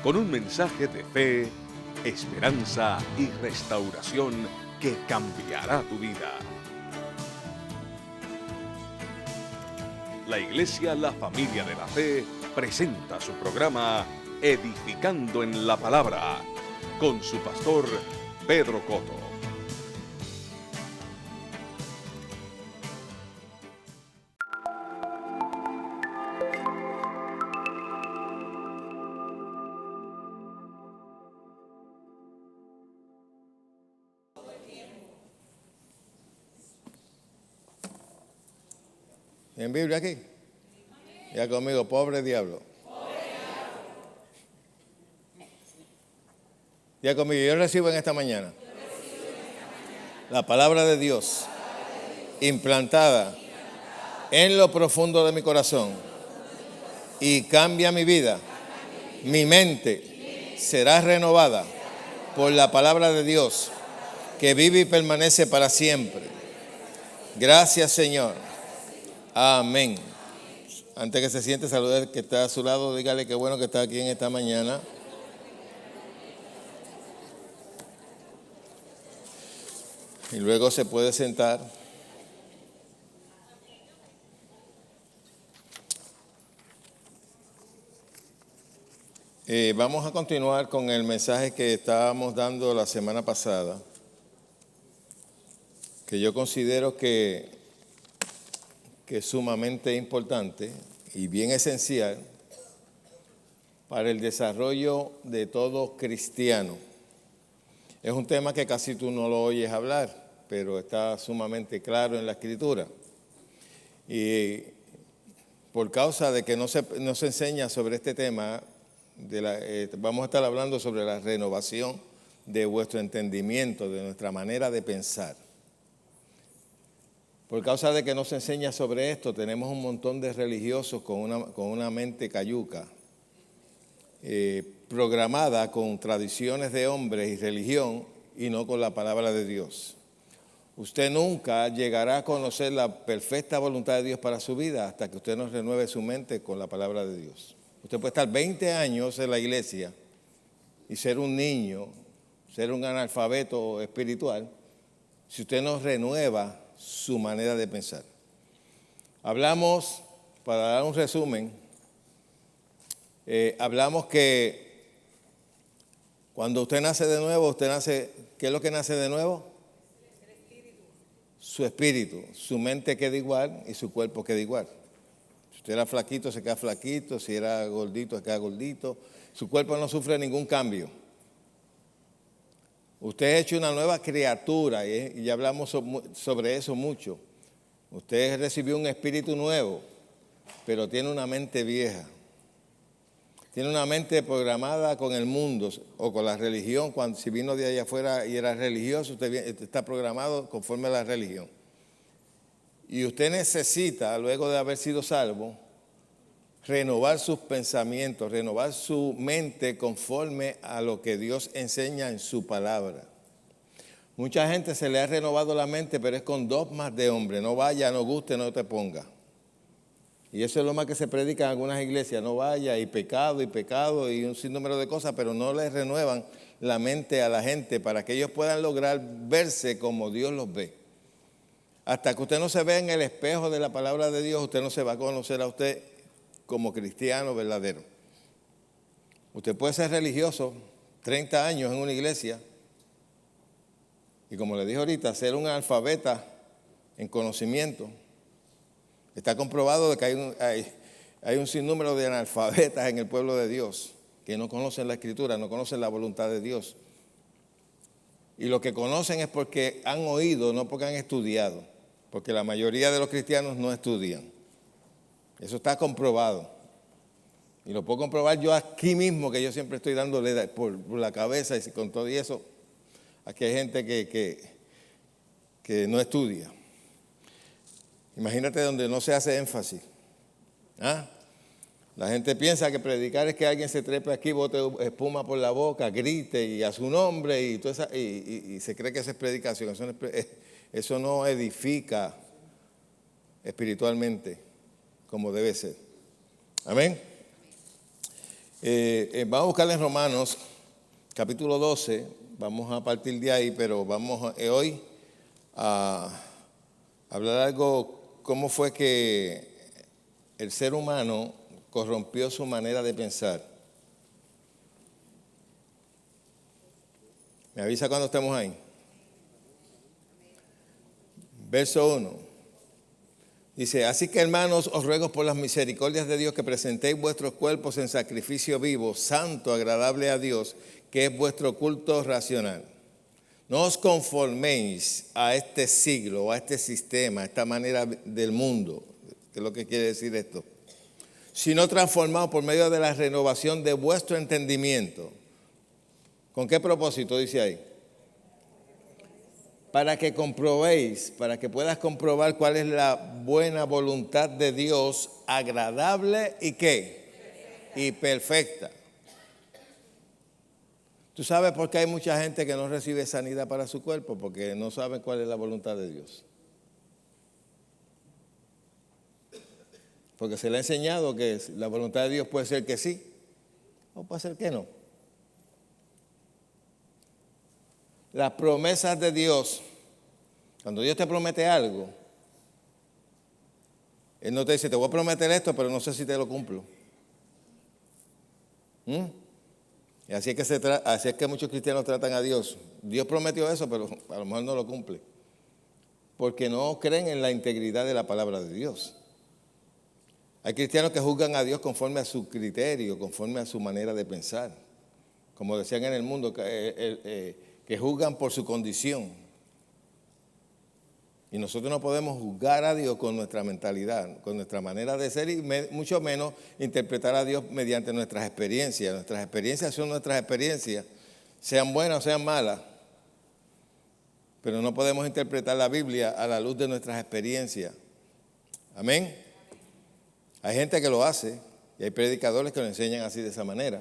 con un mensaje de fe, esperanza y restauración que cambiará tu vida. La Iglesia La Familia de la Fe presenta su programa Edificando en la Palabra con su pastor Pedro Coto. ¿En Biblia aquí? Ya conmigo, pobre diablo. Ya conmigo, yo recibo en esta mañana la palabra de Dios implantada en lo profundo de mi corazón y cambia mi vida. Mi mente será renovada por la palabra de Dios que vive y permanece para siempre. Gracias, Señor. Amén. Antes que se siente, salude al que está a su lado, dígale que bueno que está aquí en esta mañana. Y luego se puede sentar. Vamos a continuar con el mensaje que estábamos dando la semana pasada, que yo considero que es sumamente importante y bien esencial para el desarrollo de todo cristiano. Es un tema que casi tú no lo oyes hablar, pero está sumamente claro en la Escritura. Y por causa de que no se enseña sobre este tema, vamos a estar hablando sobre la renovación de vuestro entendimiento, de nuestra manera de pensar. Por causa de que no se enseña sobre esto, tenemos un montón de religiosos con una mente cayuca, programada con tradiciones de hombres y religión y no con la palabra de Dios. Usted nunca llegará a conocer la perfecta voluntad de Dios para su vida hasta que usted no renueve su mente con la palabra de Dios. Usted puede estar 20 años en la iglesia y ser un niño, ser un analfabeto espiritual, si usted no renueva su manera de pensar. Hablamos, para dar un resumen, hablamos que cuando usted nace de nuevo, ¿qué es lo que nace de nuevo? El espíritu. Su espíritu, su mente queda igual y su cuerpo queda igual. Si usted era flaquito, se queda flaquito, si era gordito, se queda gordito. Su cuerpo no sufre ningún cambio. Usted es hecho una nueva criatura y ya hablamos sobre eso mucho. Usted recibió un espíritu nuevo, pero tiene una mente vieja. Tiene una mente programada con el mundo o con la religión. Si vino de allá afuera y era religioso, usted está programado conforme a la religión. Y usted necesita, luego de haber sido salvo, renovar sus pensamientos, renovar su mente conforme a lo que Dios enseña en su palabra. Mucha gente se le ha renovado la mente, pero es con dogmas de hombre. No vaya, no guste, no te ponga. Y eso es lo más que se predica en algunas iglesias. No vaya, y pecado y un sinnúmero de cosas, pero no les renuevan la mente a la gente para que ellos puedan lograr verse como Dios los ve. Hasta que usted no se vea en el espejo de la palabra de Dios, usted no se va a conocer a usted como cristiano verdadero. Usted puede ser religioso 30 años en una iglesia y, como le dije ahorita, ser un analfabeta en conocimiento. Está comprobado de que hay un sinnúmero de analfabetas en el pueblo de Dios que no conocen la Escritura, no conocen la voluntad de Dios. Y lo que conocen es porque han oído, no porque han estudiado, porque la mayoría de los cristianos no estudian. Eso está comprobado. Y lo puedo comprobar yo aquí mismo, que yo siempre estoy dándole por la cabeza y con todo y eso. Aquí hay gente que no estudia. Imagínate donde no se hace énfasis. ¿Ah? La gente piensa que predicar es que alguien se trepe aquí, bote espuma por la boca, grite y a su nombre y se cree que esa es predicación. Eso no edifica espiritualmente como debe ser. Amén. Vamos a buscar en Romanos, capítulo 12, vamos a partir de ahí, pero vamos hoy a hablar algo, cómo fue que el ser humano corrompió su manera de pensar. ¿Me avisa cuando estemos ahí? Verso 1. Dice, así que hermanos, os ruego por las misericordias de Dios que presentéis vuestros cuerpos en sacrificio vivo, santo, agradable a Dios, que es vuestro culto racional. No os conforméis a este siglo, a este sistema, a esta manera del mundo, que es lo que quiere decir esto, sino transformados por medio de la renovación de vuestro entendimiento. ¿Con qué propósito dice ahí? Para que comprobéis, para que puedas comprobar cuál es la buena voluntad de Dios, agradable y ¿qué? Y perfecta. ¿Tú sabes por qué hay mucha gente que no recibe sanidad para su cuerpo? Porque no saben cuál es la voluntad de Dios. Porque se le ha enseñado que la voluntad de Dios puede ser que sí o puede ser que no. Las promesas de Dios, cuando Dios te promete algo, Él no te dice, te voy a prometer esto, pero no sé si te lo cumplo. Y así es que muchos cristianos tratan a Dios. Dios prometió eso, pero a lo mejor no lo cumple. Porque no creen en la integridad de la palabra de Dios. Hay cristianos que juzgan a Dios conforme a su criterio, conforme a su manera de pensar. Como decían en el mundo, que juzgan por su condición. Y nosotros no podemos juzgar a Dios con nuestra mentalidad, con nuestra manera de ser y mucho menos interpretar a Dios mediante nuestras experiencias. Nuestras experiencias son nuestras experiencias, sean buenas o sean malas. Pero no podemos interpretar la Biblia a la luz de nuestras experiencias. Amén. Hay gente que lo hace y hay predicadores que lo enseñan así de esa manera.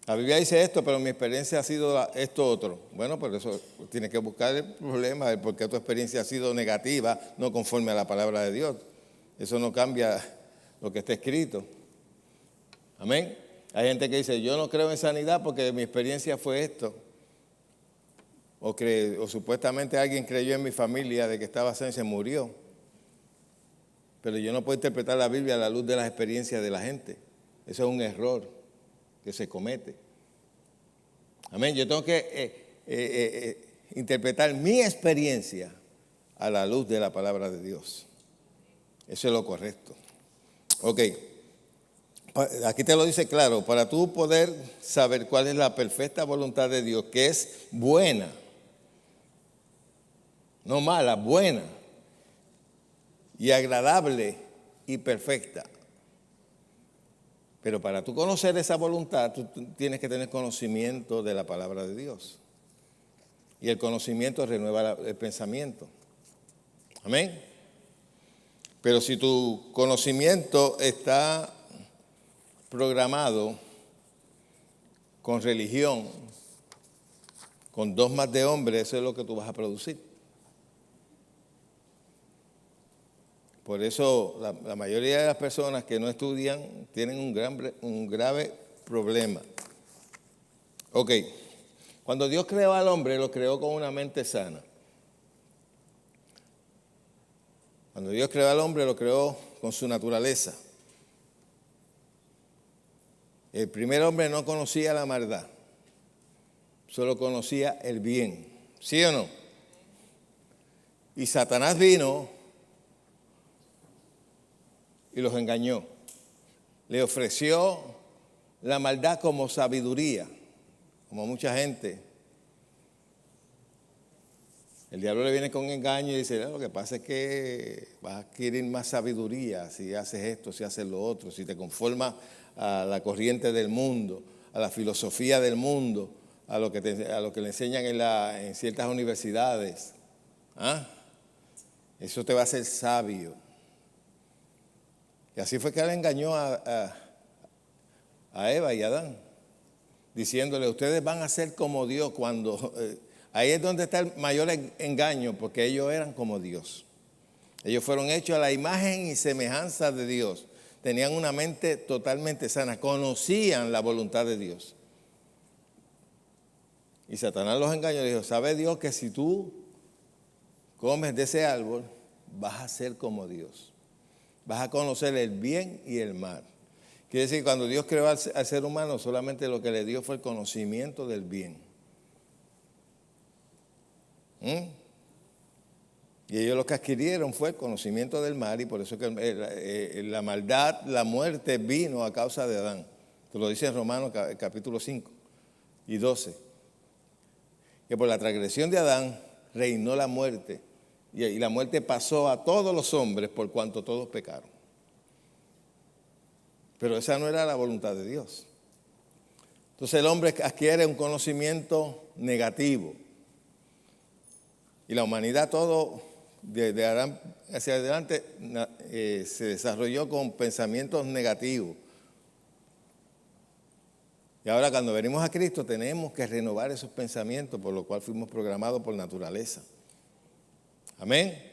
La Biblia dice esto, pero mi experiencia ha sido esto otro. Bueno, por eso tienes que buscar el problema de por qué tu experiencia ha sido negativa, no conforme a la palabra de Dios. Eso no cambia lo que está escrito. Amén. Hay gente que dice, yo no creo en sanidad porque mi experiencia fue esto. O supuestamente alguien creyó en mi familia de que estaba sano y se murió. Pero yo no puedo interpretar la Biblia a la luz de las experiencias de la gente. Eso es un error que se comete. Amén. Yo tengo que interpretar mi experiencia a la luz de la palabra de Dios. Eso es lo correcto. Ok. Aquí te lo dice claro. Para tú poder saber cuál es la perfecta voluntad de Dios, que es buena, no mala, buena y agradable y perfecta. Pero para tú conocer esa voluntad, tú tienes que tener conocimiento de la palabra de Dios. Y el conocimiento renueva el pensamiento. Amén. Pero si tu conocimiento está programado con religión, con dogmas de hombre, eso es lo que tú vas a producir. Por eso la mayoría de las personas que no estudian tienen un grave problema. Ok, cuando Dios creó al hombre, lo creó con una mente sana. Cuando Dios creó al hombre, lo creó con su naturaleza. El primer hombre no conocía la maldad, solo conocía el bien. ¿Sí o no? Y Satanás vino y los engañó. Le ofreció la maldad como sabiduría, como mucha gente. El diablo le viene con engaño y dice, lo que pasa es que vas a adquirir más sabiduría si haces esto, si haces lo otro, si te conformas a la corriente del mundo, a la filosofía del mundo, a lo que le enseñan en ciertas universidades. ¿Ah? Eso te va a hacer sabio. Y así fue que él engañó a Eva y a Adán, diciéndole, ustedes van a ser como Dios cuando... ahí es donde está el mayor engaño, porque ellos eran como Dios. Ellos fueron hechos a la imagen y semejanza de Dios. tenían una mente totalmente sana, conocían la voluntad de Dios. Y Satanás los engañó y dijo, ¿sabe Dios que si tú comes de ese árbol, vas a ser como Dios? Vas a conocer el bien y el mal. Quiere decir que cuando Dios creó al ser humano, solamente lo que le dio fue el conocimiento del bien. Y ellos lo que adquirieron fue el conocimiento del mal, y por eso que la maldad, la muerte vino a causa de Adán. Esto lo dice en Romanos capítulo 5 y 12. Que por la transgresión de Adán reinó la muerte, y la muerte pasó a todos los hombres por cuanto todos pecaron. Pero esa no era la voluntad de Dios. Entonces el hombre adquiere un conocimiento negativo. Y la humanidad todo, de Adán hacia adelante, se desarrolló con pensamientos negativos. Y ahora cuando venimos a Cristo tenemos que renovar esos pensamientos, por lo cual fuimos programados por naturaleza. Amén.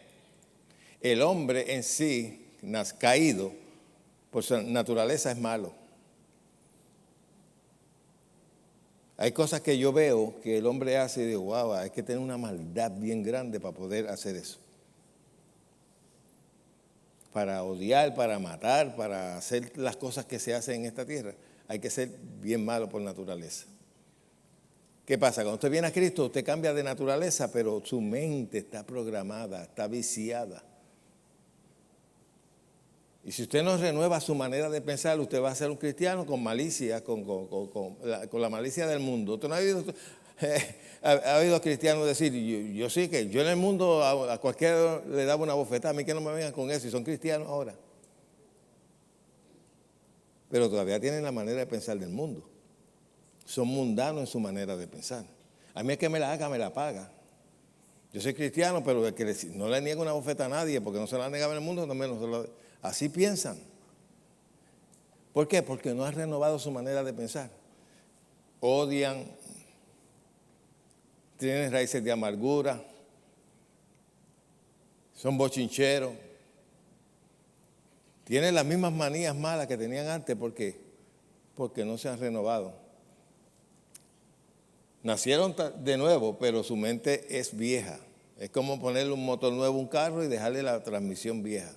El hombre en sí, caído, por su naturaleza es malo. Hay cosas que yo veo que el hombre hace y digo, wow, hay que tener una maldad bien grande para poder hacer eso. Para odiar, para matar, para hacer las cosas que se hacen en esta tierra, hay que ser bien malo por naturaleza. ¿Qué pasa? Cuando usted viene a Cristo, usted cambia de naturaleza, pero su mente está programada, está viciada. Y si usted no renueva su manera de pensar, usted va a ser un cristiano con malicia, con la malicia del mundo. ¿Usted no ha oído cristianos decir, yo sí que yo en el mundo a cualquiera le daba una bofetada, a mí que no me vengan con eso, y son cristianos ahora? Pero todavía tienen la manera de pensar del mundo. Son mundanos en su manera de pensar. A mí es que me la haga, me la paga. Yo soy cristiano, pero el que no le niego una bofeta a nadie, porque no se la negaba en el mundo, no menos se lo... Así piensan. ¿Por qué? Porque no han renovado su manera de pensar. Odian, tienen raíces de amargura, son bochincheros, tienen las mismas manías malas que tenían antes. ¿Por qué? Porque no se han renovado. Nacieron de nuevo, pero su mente es vieja. Es como ponerle un motor nuevo a un carro y dejarle la transmisión vieja.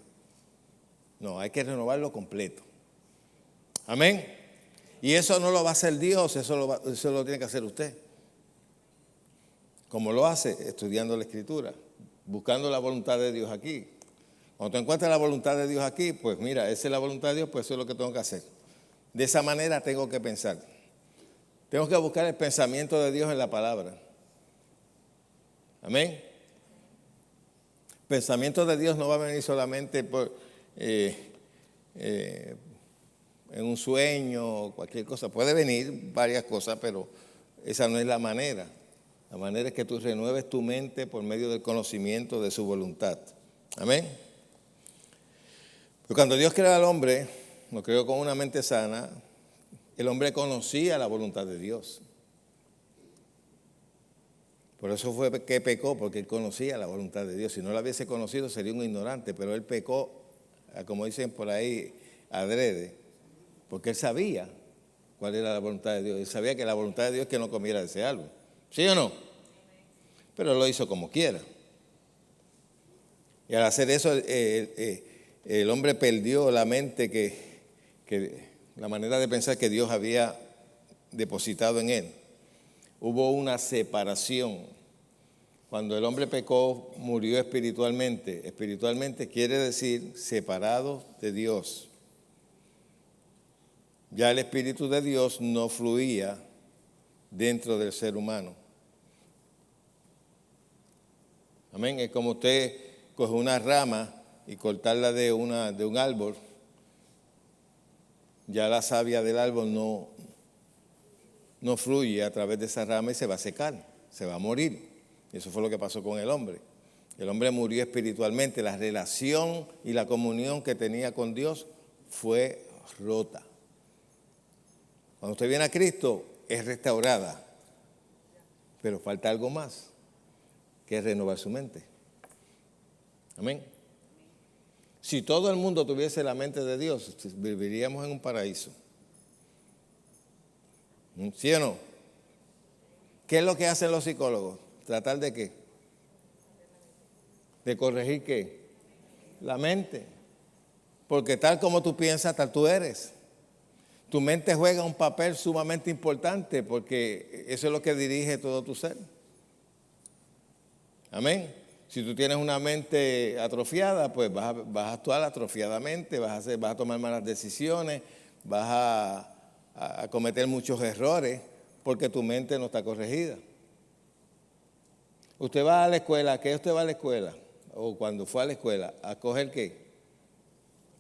No, hay que renovarlo completo. Amén. Y eso no lo va a hacer Dios, eso lo tiene que hacer usted. ¿Cómo lo hace? Estudiando la Escritura, buscando la voluntad de Dios aquí. Cuando tú encuentras la voluntad de Dios aquí, pues mira, esa es la voluntad de Dios, pues eso es lo que tengo que hacer. De esa manera tengo que pensar. Tengo que buscar el pensamiento de Dios en la palabra. Amén. Pensamiento de Dios no va a venir solamente en un sueño o cualquier cosa. Puede venir varias cosas, pero esa no es la manera. La manera es que tú renueves tu mente por medio del conocimiento de su voluntad. Amén. Pero cuando Dios creó al hombre, lo creó con una mente sana, el hombre conocía la voluntad de Dios. Por eso fue que pecó, porque él conocía la voluntad de Dios. Si no la hubiese conocido sería un ignorante, pero él pecó, como dicen por ahí, adrede, porque él sabía cuál era la voluntad de Dios. Él sabía que la voluntad de Dios es que no comiera de ese árbol. ¿Sí o no? Pero lo hizo como quiera. Y al hacer eso, el hombre perdió la mente, la manera de pensar que Dios había depositado en él. Hubo una separación. Cuando el hombre pecó, murió espiritualmente. Espiritualmente quiere decir separado de Dios. Ya el Espíritu de Dios no fluía dentro del ser humano. Amén. Es como usted coge una rama y cortarla de un árbol. Ya la savia del árbol no fluye a través de esa rama y se va a secar, se va a morir. Y eso fue lo que pasó con el hombre. El hombre murió espiritualmente. La relación y la comunión que tenía con Dios fue rota. Cuando usted viene a Cristo, es restaurada. Pero falta algo más, que es renovar su mente. Amén. Si todo el mundo tuviese la mente de Dios, viviríamos en un paraíso. ¿Sí o no? ¿Qué es lo que hacen los psicólogos? ¿Tratar de qué? ¿De corregir qué? La mente. Porque tal como tú piensas, tal tú eres. Tu mente juega un papel sumamente importante porque eso es lo que dirige todo tu ser. Amén. Si tú tienes una mente atrofiada, pues vas a actuar atrofiadamente, vas a tomar malas decisiones, vas a cometer muchos errores porque tu mente no está corregida. Usted va a la escuela, ¿a qué usted va a la escuela? O cuando fue a la escuela, ¿a coger qué?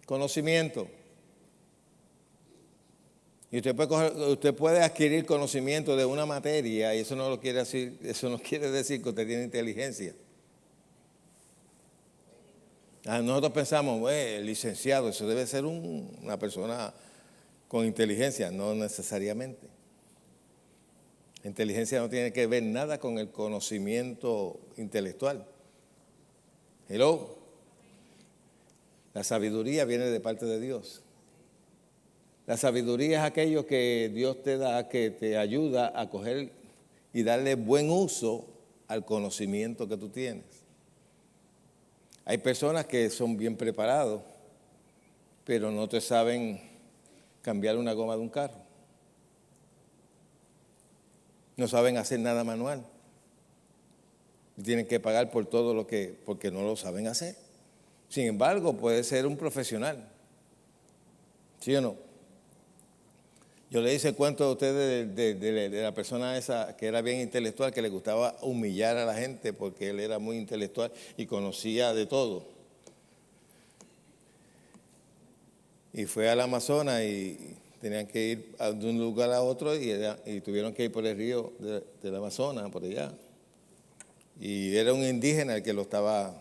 Conocimiento. Y usted puede adquirir conocimiento de una materia y eso no quiere decir que usted tiene inteligencia. Nosotros pensamos, licenciado, eso debe ser una persona con inteligencia. No necesariamente. La inteligencia no tiene que ver nada con el conocimiento intelectual. Hello. La sabiduría viene de parte de Dios. La sabiduría es aquello que Dios te da, que te ayuda a coger y darle buen uso al conocimiento que tú tienes. Hay personas que son bien preparados, pero no te saben cambiar una goma de un carro. No saben hacer nada manual. Y tienen que pagar por todo porque no lo saben hacer. Sin embargo, puede ser un profesional. ¿Sí o no? Yo le hice el cuento a ustedes de la persona esa que era bien intelectual, que le gustaba humillar a la gente porque él era muy intelectual y conocía de todo. Y fue al Amazonas y tenían que ir de un lugar a otro y tuvieron que ir por el río del Amazonas, por allá. Y era un indígena el que lo estaba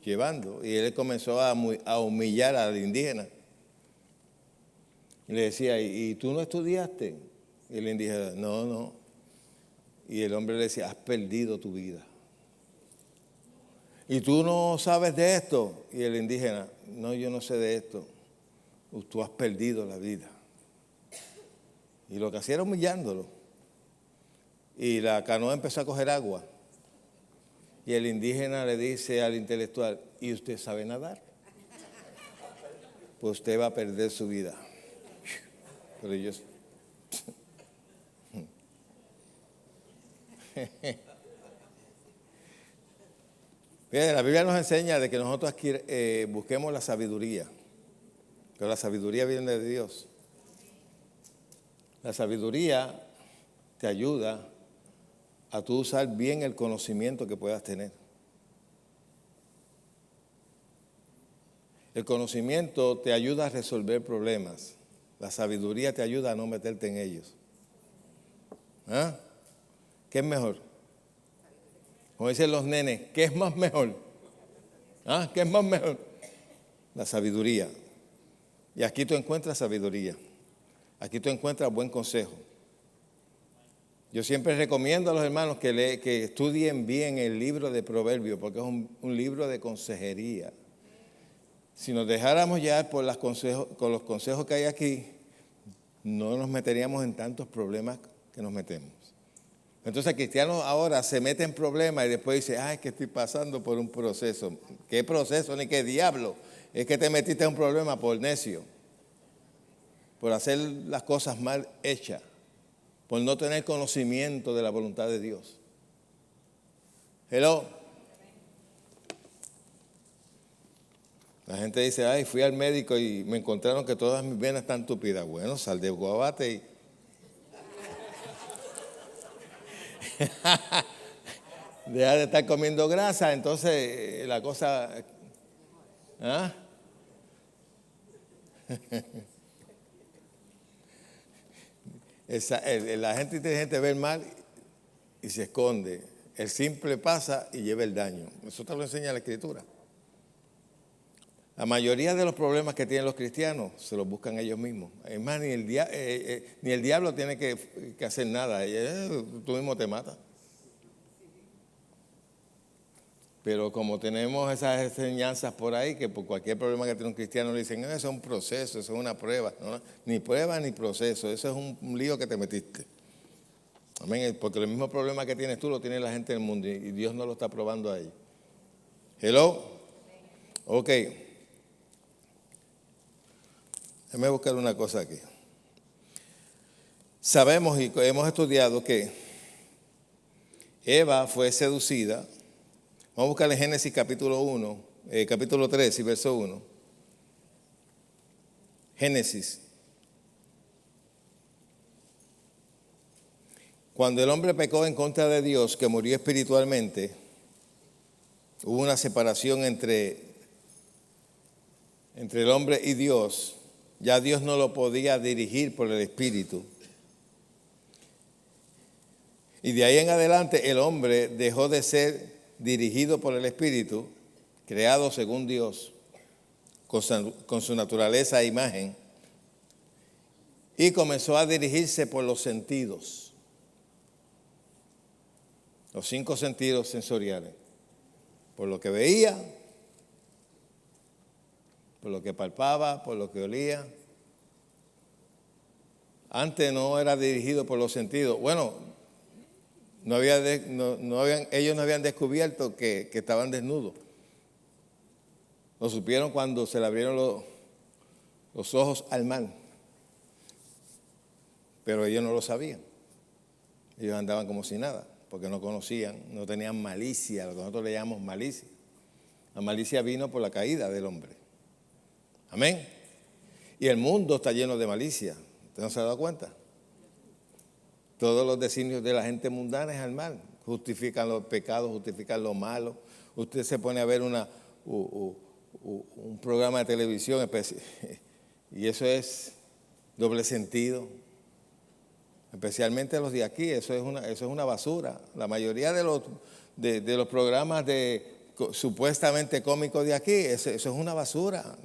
llevando y él comenzó a humillar al indígena. Y le decía, ¿y tú no estudiaste? Y el indígena, no. Y el hombre le decía, has perdido tu vida. ¿Y tú no sabes de esto? Y el indígena, no, yo no sé de esto. Tú has perdido la vida. Y lo que hacía era humillándolo. Y la canoa empezó a coger agua. Y el indígena le dice al intelectual, ¿y usted sabe nadar? Pues usted va a perder su vida. Pero yo... Bien, la Biblia nos enseña de que nosotros busquemos la sabiduría. Pero la sabiduría viene de Dios. La sabiduría te ayuda a tú usar bien el conocimiento que puedas tener. El conocimiento te ayuda a resolver problemas. La sabiduría te ayuda a no meterte en ellos. ¿Ah? ¿Qué es mejor? Como dicen los nenes, ¿qué es más mejor? ¿Ah? ¿Qué es más mejor? La sabiduría. Y aquí tú encuentras sabiduría. Aquí tú encuentras buen consejo. Yo siempre recomiendo a los hermanos que estudien bien el libro de Proverbios, porque es un libro de consejería. Si nos dejáramos llevar con los consejos que hay aquí, no nos meteríamos en tantos problemas que nos metemos. Entonces, cristianos ahora se meten en problemas y después dicen, es que estoy pasando por un proceso. ¿Qué proceso ni qué diablo? Es que te metiste en un problema por necio, por hacer las cosas mal hechas, por no tener conocimiento de la voluntad de Dios. Hello. La gente dice, fui al médico y me encontraron que todas mis venas están tupidas. Bueno, sal de Guabate y... deja de estar comiendo grasa, entonces la cosa... ¿Ah? La gente inteligente ve el mal y se esconde. El simple pasa y lleva el daño. Eso te lo enseña la Escritura. La mayoría de los problemas que tienen los cristianos se los buscan ellos mismos. Es más, ni el diablo tiene que hacer nada. Tú mismo te matas. Pero como tenemos esas enseñanzas por ahí, que por cualquier problema que tiene un cristiano le dicen, eso es un proceso, eso es una prueba. No, ni prueba ni proceso, eso es un lío que te metiste. Amén, porque el mismo problema que tienes tú lo tiene la gente del mundo y Dios no lo está probando a ellos. Hello. Ok. Déjame buscar una cosa aquí. Sabemos y hemos estudiado que Eva fue seducida. Vamos a buscar en Génesis capítulo 3 y verso 1. Génesis. Cuando el hombre pecó en contra de Dios, que murió espiritualmente, hubo una separación entre el hombre y Dios. Ya Dios no lo podía dirigir por el Espíritu. Y de ahí en adelante el hombre dejó de ser dirigido por el Espíritu, creado según Dios, con su naturaleza e imagen, y comenzó a dirigirse por los sentidos, los 5 sentidos sensoriales, por lo que veía, por lo que palpaba, por lo que olía. Antes no era dirigido por los sentidos. Bueno, ellos no habían descubierto que estaban desnudos. Lo supieron cuando se le abrieron los ojos al mar. Pero ellos no lo sabían. Ellos andaban como si nada, porque no conocían, no tenían malicia, lo que nosotros le llamamos malicia. La malicia vino por la caída del hombre. Amén. Y el mundo está lleno de malicia. ¿Usted no se ha dado cuenta? Todos los designios de la gente mundana es al mal. Justifican los pecados, justifican lo malo. Usted se pone a ver un programa de televisión y eso es doble sentido. Especialmente los de aquí, eso es una basura. La mayoría de los programas supuestamente cómicos de aquí, eso es una basura.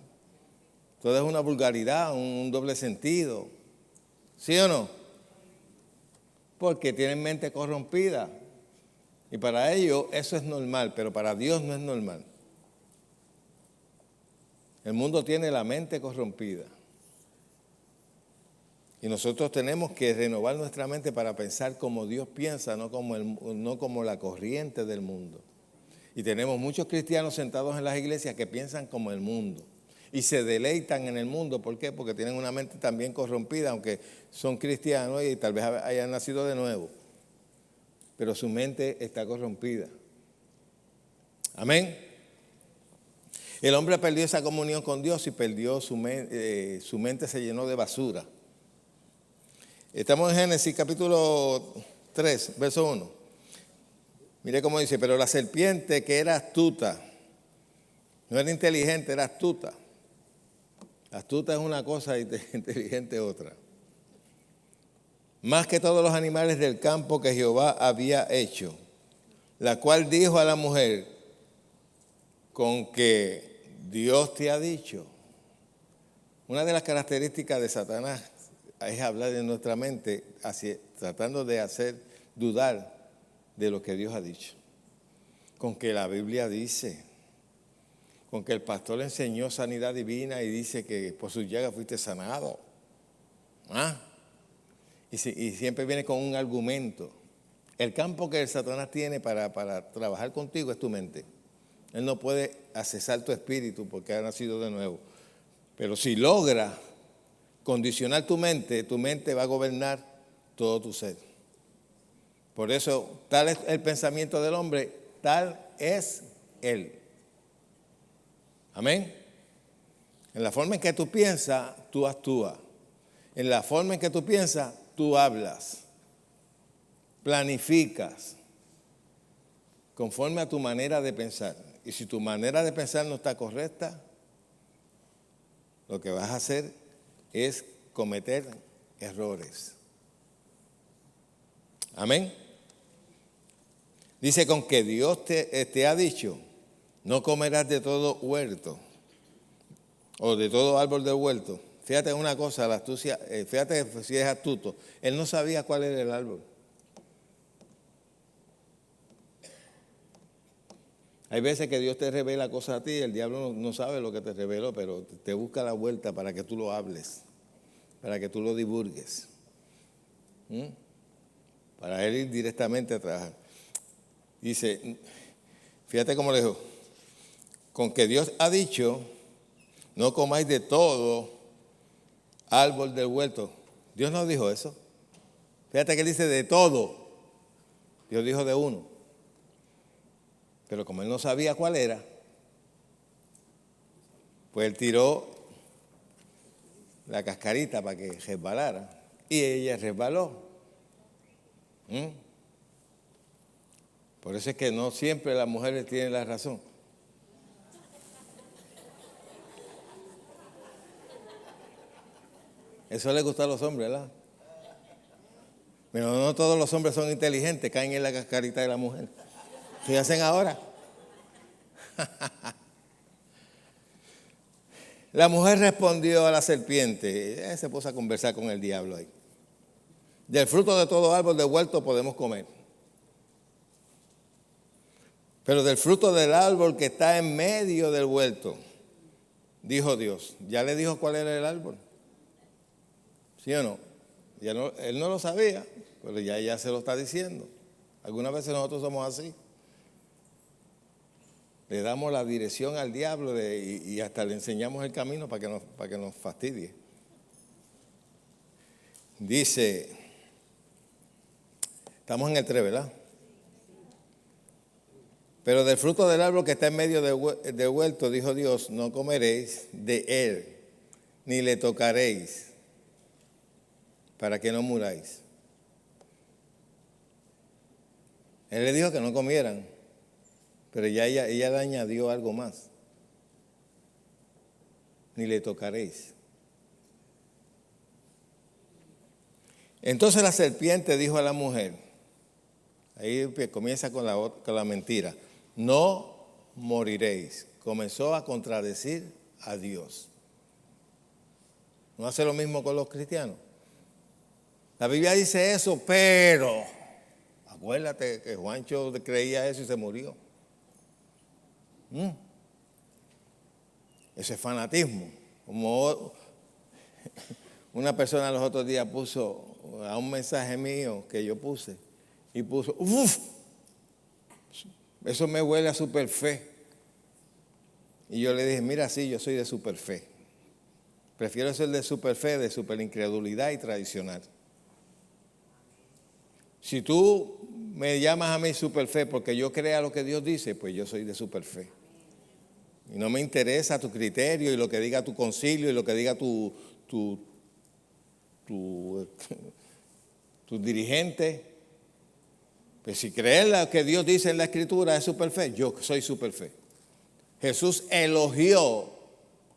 Todo es una vulgaridad, un doble sentido. ¿Sí o no? Porque tienen mente corrompida. Y para ellos eso es normal, pero para Dios no es normal. El mundo tiene la mente corrompida. Y nosotros tenemos que renovar nuestra mente para pensar como Dios piensa, no como la corriente del mundo. Y tenemos muchos cristianos sentados en las iglesias que piensan como el mundo. Y se deleitan en el mundo. ¿Por qué? Porque tienen una mente también corrompida, aunque son cristianos y tal vez hayan nacido de nuevo. Pero su mente está corrompida. Amén. El hombre perdió esa comunión con Dios y perdió su mente se llenó de basura. Estamos en Génesis capítulo 3, verso 1. Mire cómo dice, pero la serpiente que era astuta, no era inteligente, era astuta. Astuta es una cosa y inteligente otra. Más que todos los animales del campo que Jehová había hecho, la cual dijo a la mujer, con que Dios te ha dicho. Una de las características de Satanás es hablar en nuestra mente, tratando de hacer dudar de lo que Dios ha dicho. Con que la Biblia dice, con que el pastor le enseñó sanidad divina y dice que por su llaga fuiste sanado. Y siempre viene con un argumento. El campo que el Satanás tiene para trabajar contigo es tu mente. Él no puede accesar tu espíritu porque ha nacido de nuevo. Pero si logra condicionar tu mente va a gobernar todo tu ser. Por eso, tal es el pensamiento del hombre, tal es él. Amén. En la forma en que tú piensas, tú actúas. En la forma en que tú piensas, tú hablas. Planificas. Conforme a tu manera de pensar. Y si tu manera de pensar no está correcta, lo que vas a hacer es cometer errores. Amén. Dice, con que Dios te ha dicho, no comerás de todo huerto o de todo árbol del huerto. Fíjate una cosa, la astucia, fíjate si es astuto. Él no sabía cuál era el árbol. Hay veces que Dios te revela cosas a ti, el diablo no sabe lo que te reveló, pero te busca la vuelta para que tú lo hables, para que tú lo divulgues. Para él ir directamente a trabajar. Dice, fíjate cómo le dijo, con que Dios ha dicho, no comáis de todo árbol del huerto. Dios no dijo eso. Fíjate que él dice de todo. Dios dijo de uno. Pero como él no sabía cuál era, pues él tiró la cascarita para que resbalara. Y ella resbaló. Por eso es que no siempre las mujeres tienen la razón. Eso le gusta a los hombres, ¿verdad? Pero no todos los hombres son inteligentes, caen en la cascarita de la mujer. ¿Qué hacen ahora? La mujer respondió a la serpiente. Se puso a conversar con el diablo ahí. Del fruto de todo árbol del huerto podemos comer. Pero del fruto del árbol que está en medio del huerto, dijo Dios. ¿Ya le dijo cuál era el árbol? ¿Sí o no? Él no lo sabía, pero ya se lo está diciendo. Algunas veces nosotros somos así. Le damos la dirección al diablo y hasta le enseñamos el camino para que nos fastidie. Dice, estamos en el 3, ¿verdad? Pero del fruto del árbol que está en medio del huerto, dijo Dios, no comeréis de él, ni le tocaréis, para que no muráis. Él le dijo que no comieran, pero ya ella le añadió algo más. Ni le tocaréis. Entonces la serpiente dijo a la mujer, ahí comienza con la mentira, no moriréis. Comenzó a contradecir a Dios. ¿No hace lo mismo con los cristianos? La Biblia dice eso, pero acuérdate que Juancho creía eso y se murió. Ese fanatismo. Como una persona los otros días puso a un mensaje mío que yo puse y puso, ¡uf! Eso me huele a superfe. Y yo le dije, mira, sí, yo soy de superfe. Prefiero ser de superfe, de superincredulidad y tradicional. Si tú me llamas a mí superfe porque yo crea lo que Dios dice, pues yo soy de superfe. Y no me interesa tu criterio y lo que diga tu concilio y lo que diga tu dirigente. Pues si crees lo que Dios dice en la Escritura es superfe, yo soy superfe. Jesús elogió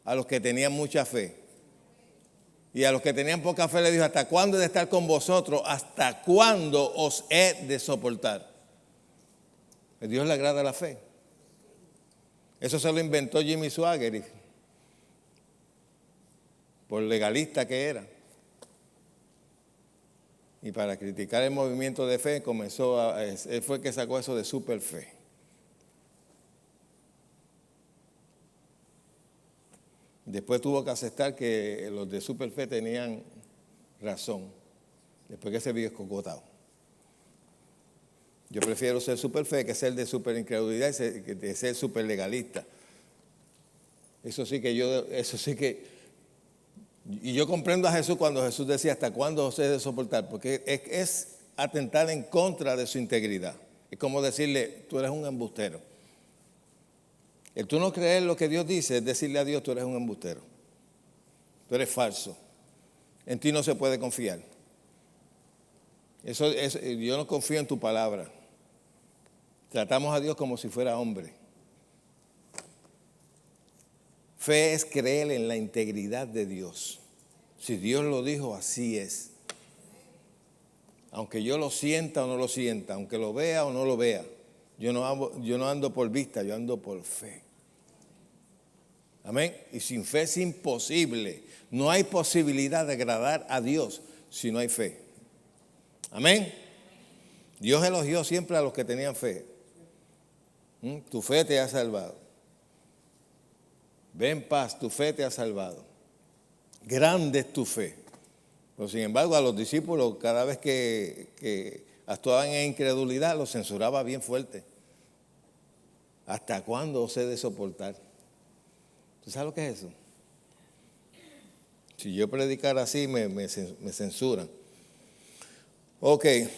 a los que tenían mucha fe. Y a los que tenían poca fe le dijo, ¿hasta cuándo he de estar con vosotros? ¿Hasta cuándo os he de soportar? A Dios le agrada la fe. Eso se lo inventó Jimmy Swaggart, por legalista que era. Y para criticar el movimiento de fe, él fue el que sacó eso de superfe. Después tuvo que aceptar que los de superfe tenían razón, después que se vio escocotado. Yo prefiero ser superfe que ser de superincredulidad y de ser superlegalista. Eso sí que, y yo comprendo a Jesús cuando Jesús decía, ¿hasta cuándo os he de soportar? Porque es atentar en contra de su integridad. Es como decirle, tú eres un embustero. El tú no creer lo que Dios dice es decirle a Dios, tú eres un embustero. Tú eres falso. En ti no se puede confiar. Yo no confío en tu palabra. Tratamos a Dios como si fuera hombre. Fe es creer en la integridad de Dios. Si Dios lo dijo, así es. Aunque yo lo sienta o no lo sienta, aunque lo vea o no lo vea. Yo no ando por vista, yo ando por fe. Amén. Y sin fe es imposible. No hay posibilidad de agradar a Dios si no hay fe. Amén. Dios elogió siempre a los que tenían fe. Tu fe te ha salvado. Ve en paz, tu fe te ha salvado. Grande es tu fe. Pero sin embargo, a los discípulos, cada vez que actuaban en incredulidad, los censuraba bien fuerte. ¿Hasta cuándo os he de soportar? ¿Tú sabes lo que es eso? Si yo predicara así, me censuran. Ok. En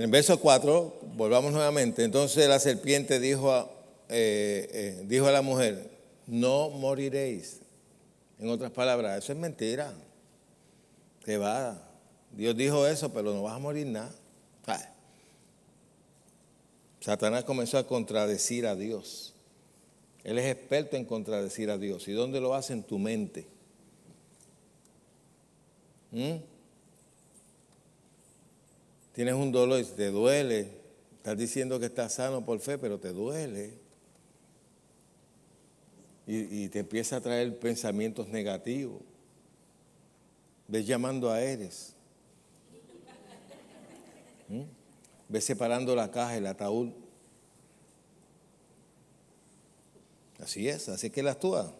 el verso 4, volvamos nuevamente. Entonces la serpiente dijo a la mujer, no moriréis. En otras palabras, eso es mentira. Que va. Dios dijo eso, pero no vas a morir nada. Ay. Satanás comenzó a contradecir a Dios. Él es experto en contradecir a Dios. ¿Y dónde lo hace? En tu mente. Tienes un dolor y te duele. Estás diciendo que estás sano por fe, pero te duele. Y te empieza a traer pensamientos negativos. Ves llamando a Eres. Ves separando la caja, el ataúd. Así es, así que él actúa.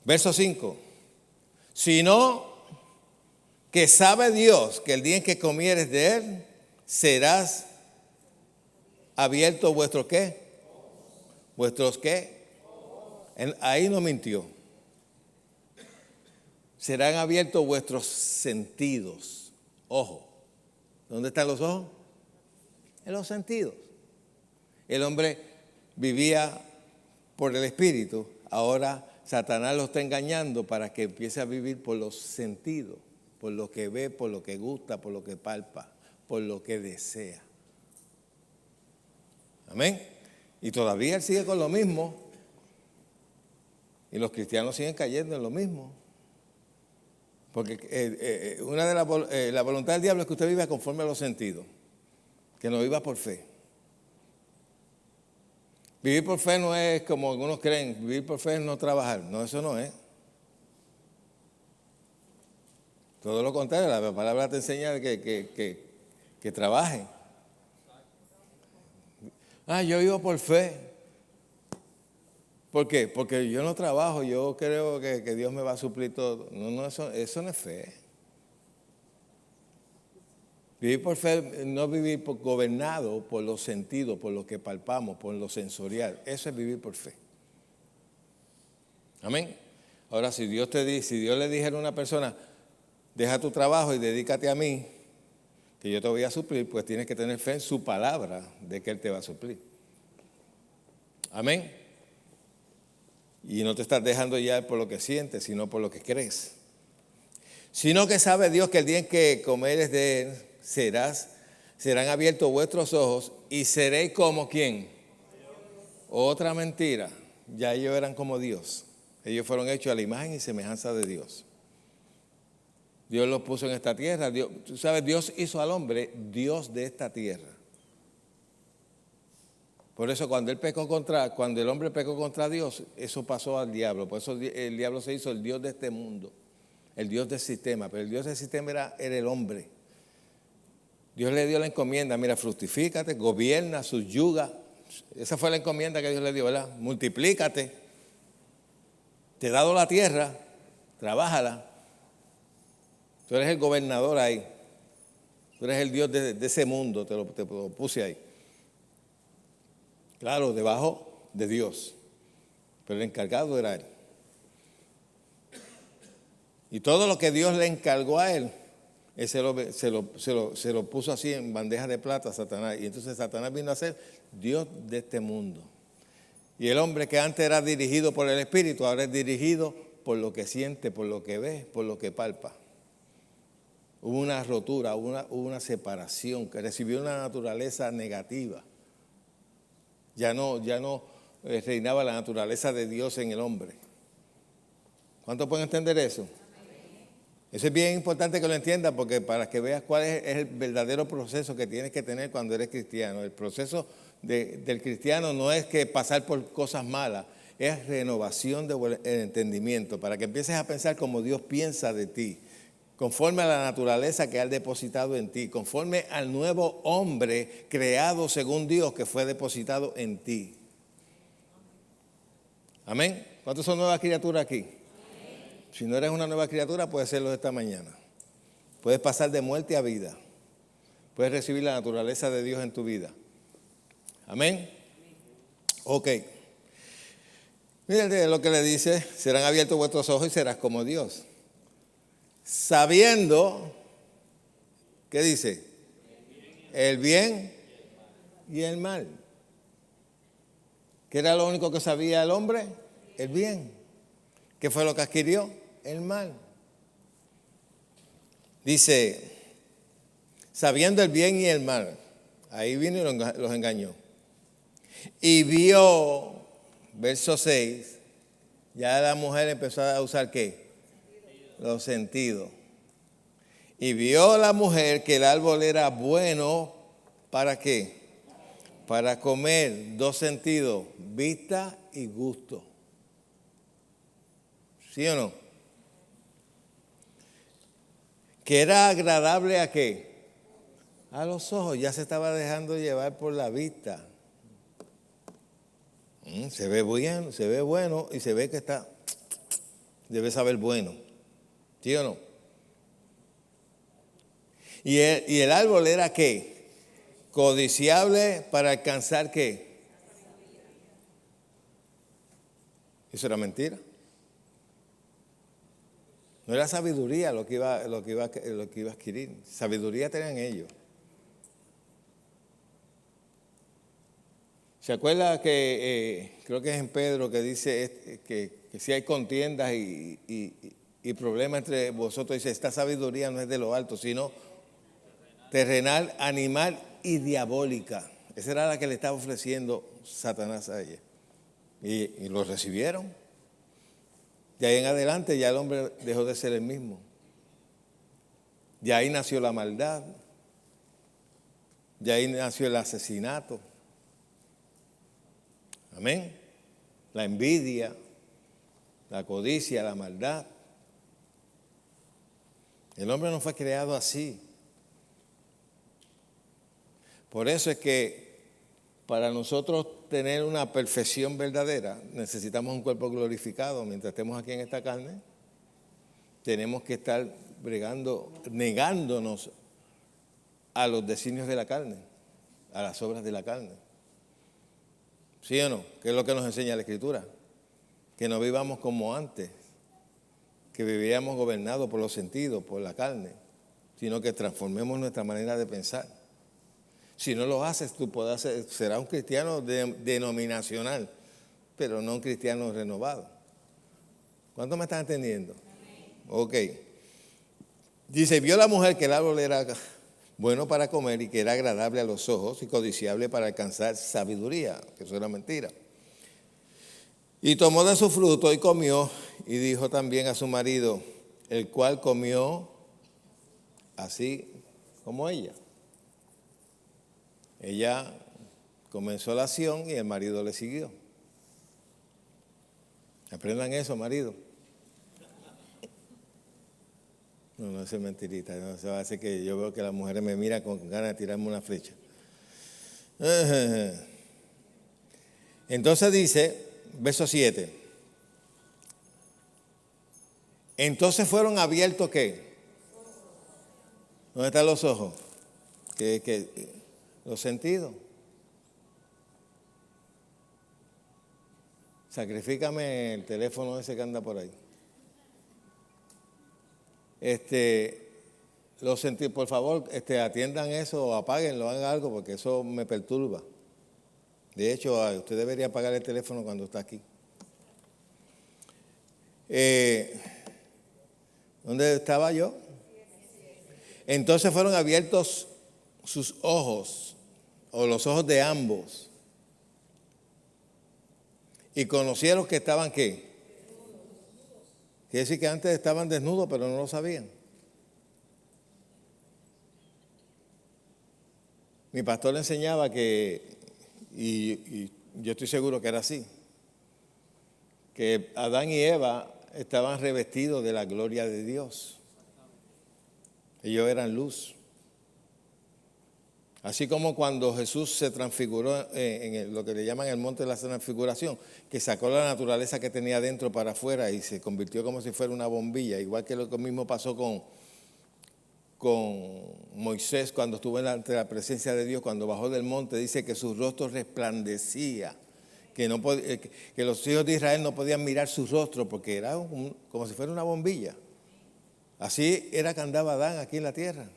Verso 5. Sino que sabe Dios que el día en que comieres de él, serás abierto vuestros ¿qué? ¿Vuestros qué? Ahí no mintió. Serán abiertos vuestros sentidos. Ojo. ¿Dónde están los ojos? En los sentidos. El hombre vivía por el Espíritu. Ahora Satanás lo está engañando para que empiece a vivir por los sentidos. Por lo que ve, por lo que gusta, por lo que palpa, por lo que desea. Amén. Y todavía él sigue con lo mismo. Y los cristianos siguen cayendo en lo mismo. Porque una de la voluntad del diablo es que usted viva conforme a los sentidos. Que no viva por fe. Vivir por fe no es como algunos creen. Vivir por fe es no trabajar. No, eso no es. Todo lo contrario, la palabra te enseña que trabaje. Yo vivo por fe. ¿Por qué? Porque yo no trabajo, yo creo que Dios me va a suplir todo. No, eso no es fe. Vivir por fe, no vivir gobernado por los sentidos, por lo que palpamos, por lo sensorial. Eso es vivir por fe. Amén. Ahora, si Dios le dijera a una persona, deja tu trabajo y dedícate a mí, que yo te voy a suplir, pues tienes que tener fe en su palabra de que Él te va a suplir. Amén. Y no te estás dejando ya por lo que sientes, sino por lo que crees. Sino que sabe Dios que el día en que comeres de él, serán abiertos vuestros ojos y seréis como ¿quién? Otra mentira. Ya ellos eran como Dios. Ellos fueron hechos a la imagen y semejanza de Dios. Dios los puso en esta tierra. Tú sabes, Dios hizo al hombre Dios de esta tierra. Por eso cuando el hombre pecó contra Dios, eso pasó al diablo. Por eso el diablo se hizo el Dios de este mundo, el Dios del sistema. Pero el Dios del sistema era el hombre. Dios le dio la encomienda, mira, fructifícate, gobierna, subyuga. Esa fue la encomienda que Dios le dio, ¿verdad? Multiplícate. Te he dado la tierra, trabájala. Tú eres el gobernador ahí. Tú eres el Dios de ese mundo, te lo puse ahí. Claro, debajo de Dios. Pero el encargado era Él. Y todo lo que Dios le encargó a Él, Él se lo puso así en bandeja de plata a Satanás. Y entonces Satanás vino a ser Dios de este mundo. Y el hombre que antes era dirigido por el Espíritu, ahora es dirigido por lo que siente, por lo que ve, por lo que palpa. Hubo una rotura, hubo una separación, que recibió una naturaleza negativa. Ya no reinaba la naturaleza de Dios en el hombre. ¿Cuántos pueden entender eso? Eso es bien importante que lo entiendan porque para que veas cuál es el verdadero proceso que tienes que tener cuando eres cristiano. El proceso del cristiano no es que pasar por cosas malas, es renovación del entendimiento para que empieces a pensar como Dios piensa de ti. conforme a la naturaleza que ha depositado en ti, conforme al nuevo hombre creado según Dios que fue depositado en ti. Amén. ¿Cuántos son nuevas criaturas aquí? Si no eres una nueva criatura, puedes serlo esta mañana. Puedes pasar de muerte a vida. Puedes recibir la naturaleza de Dios en tu vida. Amén. Ok. Mírate lo que le dice, serán abiertos vuestros ojos y serás como Dios. Sabiendo, ¿qué dice? El bien y el mal. ¿Qué era lo único que sabía el hombre? El bien. ¿Qué fue lo que adquirió? El mal. Dice, sabiendo el bien y el mal. Ahí vino y los engañó. Y vio, verso 6, ya la mujer empezó a usar ¿qué? Los sentidos. Y vio la mujer que el árbol era bueno, ¿para qué? Para comer, dos sentidos, vista y gusto. ¿Sí o no? Que era agradable ¿a qué? A los ojos, ya se estaba dejando llevar por la vista. Se ve bueno y se ve que debe saber bueno. ¿Sí o no? Y el árbol era ¿qué? Codiciable para alcanzar ¿qué? Eso era mentira. No era sabiduría lo que iba a adquirir. Sabiduría tenían ellos. ¿Se acuerda que creo que es en Pedro que dice que si hay contiendas y problemas entre vosotros, dice, esta sabiduría no es de lo alto, sino terrenal, animal y diabólica? Esa era la que le estaba ofreciendo Satanás a ella. Y lo recibieron. De ahí en adelante ya el hombre dejó de ser el mismo. De ahí nació la maldad. De ahí nació el asesinato. Amén. La envidia, la codicia, la maldad. El hombre no fue creado así. Por eso es que para nosotros tener una perfección verdadera, necesitamos un cuerpo glorificado. Mientras estemos aquí en esta carne, tenemos que estar negándonos a los designios de la carne, a las obras de la carne. ¿Sí o no? ¿Qué es lo que nos enseña la Escritura? Que no vivamos como antes, que vivíamos gobernados por los sentidos, por la carne, sino que transformemos nuestra manera de pensar. Si no lo haces, tú serás un cristiano denominacional, pero no un cristiano renovado. ¿Cuántos me están entendiendo? Ok. Dice, vio la mujer que el árbol era bueno para comer y que era agradable a los ojos y codiciable para alcanzar sabiduría, que eso era mentira. Y tomó de su fruto y comió, y dijo también a su marido, el cual comió así como ella. Ella comenzó la acción y el marido le siguió. Aprendan eso, marido. No, eso es mentirita. No, se va a hacer que yo veo que las mujeres me miran con ganas de tirarme una flecha. Entonces dice, verso 7. Entonces fueron abiertos ¿qué? ¿Dónde están los ojos? Los sentidos. Sacrifícame el teléfono ese que anda por ahí. Los sentidos, por favor, atiendan eso o apáguenlo, hagan algo porque eso me perturba. De hecho, usted debería apagar el teléfono cuando está aquí. ¿Dónde estaba yo? Entonces fueron abiertos sus ojos, o los ojos de ambos, y conocieron que estaban ¿qué? Quiere decir que antes estaban desnudos, pero no lo sabían. Mi pastor le enseñaba que, y yo estoy seguro que era así, que Adán y Eva estaban revestidos de la gloria de Dios. Ellos eran luz. Así como cuando Jesús se transfiguró en lo que le llaman el monte de la transfiguración, que sacó la naturaleza que tenía dentro para afuera y se convirtió como si fuera una bombilla, igual que lo mismo pasó con Moisés cuando estuvo ante la presencia de Dios, cuando bajó del monte, dice que su rostro resplandecía, que los hijos de Israel no podían mirar su rostro porque era como si fuera una bombilla. Así era que andaba Adán aquí en la tierra,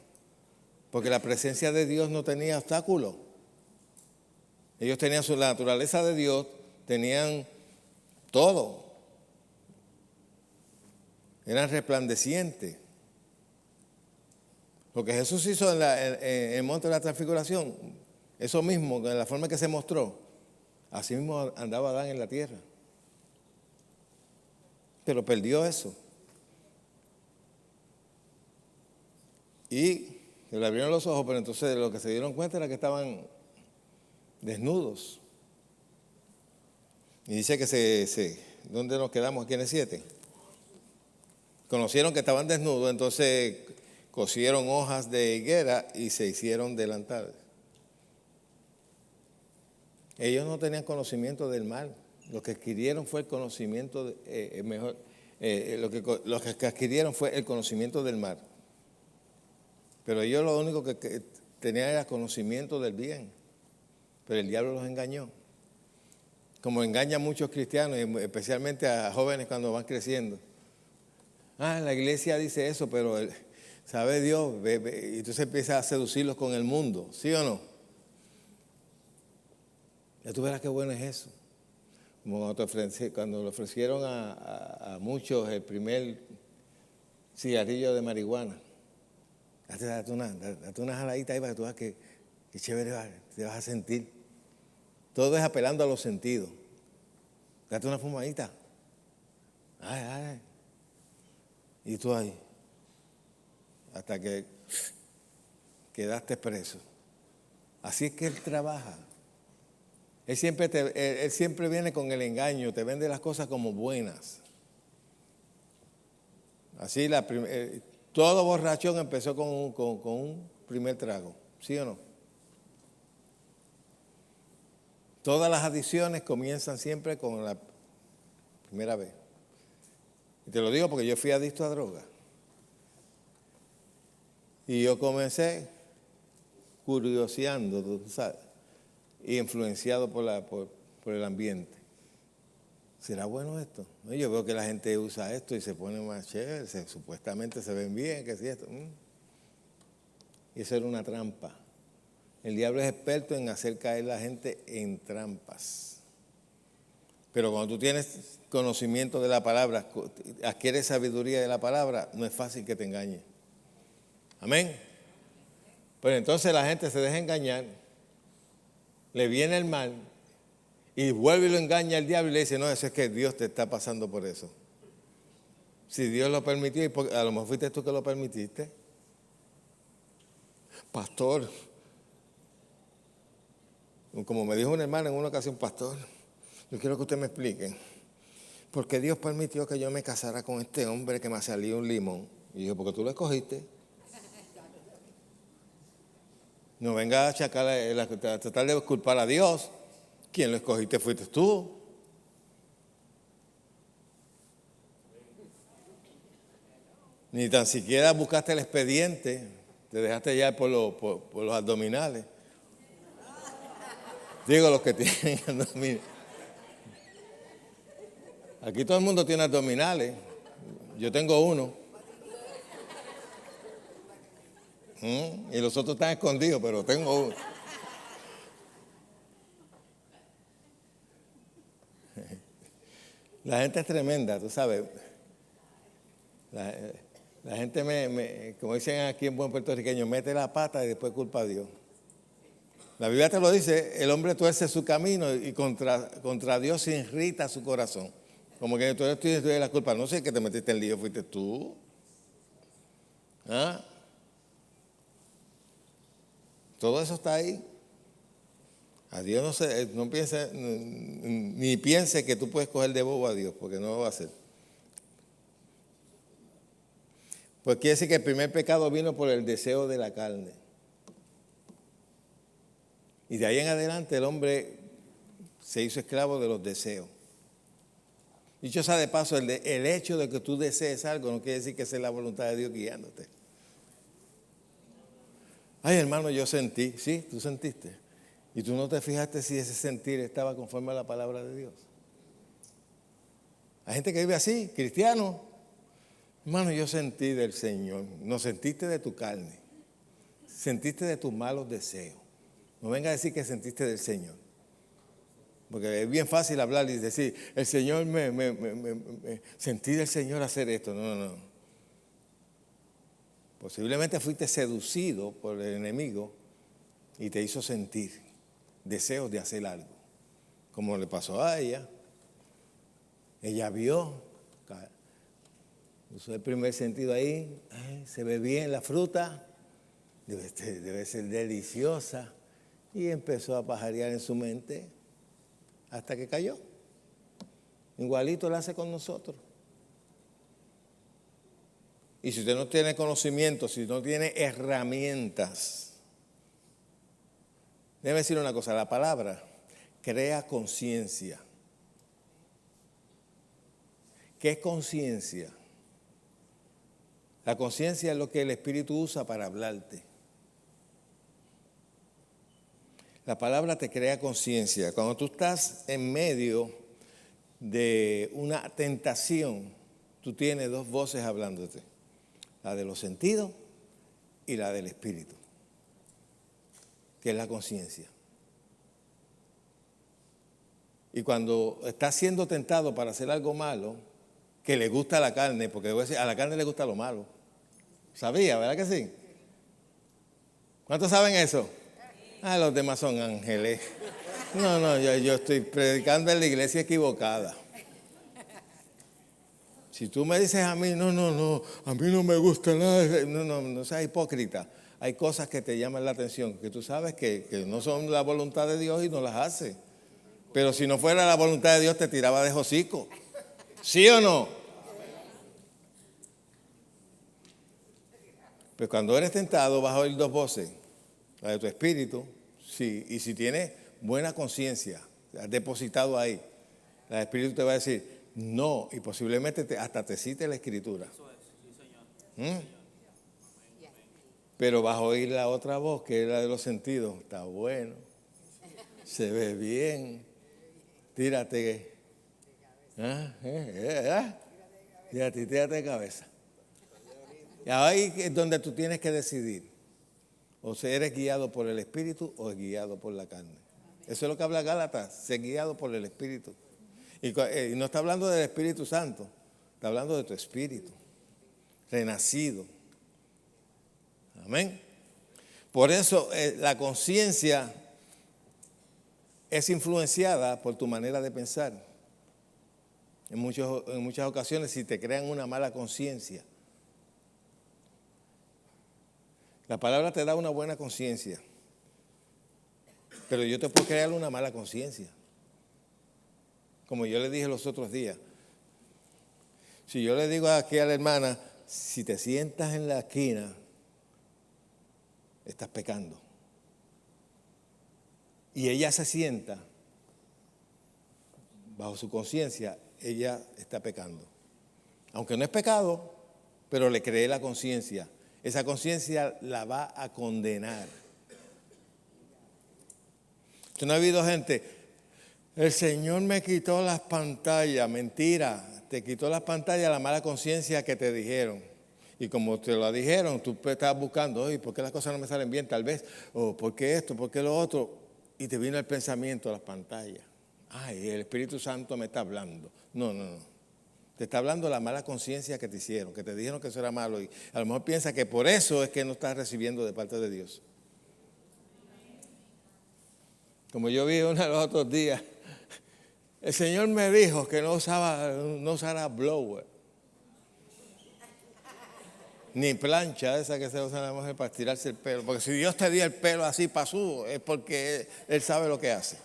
porque la presencia de Dios no tenía obstáculo. Ellos tenían la naturaleza de Dios, tenían todo, eran resplandecientes. Lo que Jesús hizo en el monte de la transfiguración, eso mismo, en la forma que se mostró, así mismo andaba Adán en la tierra. Pero perdió eso. Y se le abrieron los ojos, pero entonces lo que se dieron cuenta era que estaban desnudos. Y dice que ¿dónde nos quedamos aquí en el 7? Conocieron que estaban desnudos, entonces cosieron hojas de higuera y se hicieron delantales. Ellos no tenían conocimiento del mal. Lo que adquirieron fue el conocimiento, lo que adquirieron fue el conocimiento del mal. Pero ellos lo único que tenían era conocimiento del bien. Pero el diablo los engañó. Como engaña a muchos cristianos, especialmente a jóvenes cuando van creciendo. La iglesia dice eso, pero sabe Dios, y entonces empieza a seducirlos con el mundo, ¿sí o no? Ya tú verás qué bueno es eso. Como cuando le ofrecieron a muchos el primer cigarrillo de marihuana. Date una jaladita ahí para que tú veas que chévere te vas a sentir. Todo es apelando a los sentidos. Date una fumadita. Ay. Y tú ahí. Hasta que quedaste preso. Así es que él trabaja. Él siempre viene con el engaño, te vende las cosas como buenas. Así todo borrachón empezó con un primer trago, ¿sí o no? Todas las adicciones comienzan siempre con la primera vez. Y te lo digo porque yo fui adicto a droga. Y yo comencé curioseando, tú sabes, y influenciado por el ambiente. ¿Será bueno esto? Yo veo que la gente usa esto y se pone más chévere, supuestamente se ven bien, que si esto. Y eso era una trampa. El diablo es experto en hacer caer a la gente en trampas. Pero cuando tú tienes conocimiento de la palabra, adquieres sabiduría de la palabra, no es fácil que te engañe. Amén. Pero entonces la gente se deja engañar, le viene el mal y vuelve y lo engaña al diablo y le dice, no, eso es que Dios te está pasando por eso. Si Dios lo permitió, y a lo mejor fuiste tú que lo permitiste. Pastor, como me dijo un hermano en una ocasión, pastor, yo quiero que usted me explique, ¿por qué Dios permitió que yo me casara con este hombre que me salió un limón? Y yo, porque tú lo escogiste. No venga a achacar, a tratar de culpar a Dios. ¿Quién lo escogiste? Fuiste tú. Ni tan siquiera buscaste el expediente. Te dejaste ya por los abdominales. Digo, los que tienen abdominales. Aquí todo el mundo tiene abdominales. Yo tengo uno. Y los otros están escondidos, pero tengo uno. La gente es tremenda, tú sabes. La gente como dicen aquí en buen puertorriqueño, mete la pata y después culpa a Dios. La Biblia te lo dice, el hombre tuerce su camino y contra Dios se irrita su corazón. Como que tú tienes la culpa. No sé que te metiste en lío, fuiste tú. Todo eso está ahí. A Dios no piense, ni piense que tú puedes coger de bobo a Dios, porque no lo va a hacer. Pues quiere decir que el primer pecado vino por el deseo de la carne. Y de ahí en adelante el hombre se hizo esclavo de los deseos. Dicho sea de paso, el hecho de que tú desees algo no quiere decir que esa es la voluntad de Dios guiándote. Ay, hermano, yo sentí. Sí, tú sentiste. Y tú no te fijaste si ese sentir estaba conforme a la palabra de Dios. Hay gente que vive así, cristiano. Hermano, yo sentí del Señor. No sentiste de tu carne. Sentiste de tus malos deseos. No venga a decir que sentiste del Señor. Porque es bien fácil hablar y decir, el Señor sentí del Señor hacer esto. No. Posiblemente fuiste seducido por el enemigo y te hizo sentir deseos de hacer algo. Como le pasó a ella. Ella vio, usó el primer sentido ahí, se ve bien la fruta, debe ser deliciosa. Y empezó a pajarear en su mente hasta que cayó. Igualito lo hace con nosotros. Y si usted no tiene conocimiento, si no tiene herramientas, déjeme decir una cosa, la palabra crea conciencia. ¿Qué es conciencia? La conciencia es lo que el Espíritu usa para hablarte. La palabra te crea conciencia. Cuando tú estás en medio de una tentación, tú tienes dos voces hablándote. La de los sentidos y la del Espíritu, que es la conciencia. Y cuando estás siendo tentado para hacer algo malo, que le gusta a la carne, porque a la carne le gusta lo malo. ¿Sabía, verdad que sí? ¿Cuántos saben eso? Los demás son ángeles. No, yo estoy predicando en la iglesia equivocada. Si tú me dices a mí, no, a mí no me gusta nada, no seas hipócrita. Hay cosas que te llaman la atención, que tú sabes que no son la voluntad de Dios y no las haces. Pero si no fuera la voluntad de Dios, te tiraba de hocico. ¿Sí o no? Pues cuando eres tentado vas a oír dos voces, la de tu espíritu, sí, y si tienes buena conciencia, has depositado ahí, la del espíritu te va a decir no, y posiblemente hasta te cite la escritura. Eso es, sí, señor. Pero vas a oír la otra voz, que es la de los sentidos. Está bueno, se ve bien, tírate. Tírate de cabeza. Y ahí es donde tú tienes que decidir. O si eres guiado por el Espíritu o guiado por la carne. Eso es lo que habla Gálatas, ser guiado por el Espíritu. Y no está hablando del Espíritu Santo, está hablando de tu espíritu, renacido. Amén. Por eso la conciencia es influenciada por tu manera de pensar. En muchas ocasiones, si te crean una mala conciencia. La palabra te da una buena conciencia, pero yo te puedo crear una mala conciencia. Como yo le dije los otros días, si yo le digo aquí a la hermana, si te sientas en la esquina, estás pecando. Y ella se sienta, bajo su conciencia, ella está pecando. Aunque no es pecado, pero le cree la conciencia. Esa conciencia la va a condenar. ¿Usted no ha habido gente? El Señor me quitó las pantallas. Mentira, te quitó las pantallas la mala conciencia que te dijeron. Y como te lo dijeron, tú estabas buscando, oye, ¿por qué las cosas no me salen bien? Tal vez, o ¿por qué esto? ¿Por qué lo otro? Y te vino el pensamiento a las pantallas. Ay, el Espíritu Santo me está hablando. No. Te está hablando la mala conciencia que te hicieron, que te dijeron que eso era malo. Y a lo mejor piensa que por eso es que no estás recibiendo de parte de Dios. Como yo vi uno de los otros días, el Señor me dijo que no usara blower. Ni plancha esa que se usa a la mujer para estirarse el pelo. Porque si Dios te dio el pelo así pasudo, es porque Él sabe lo que hace.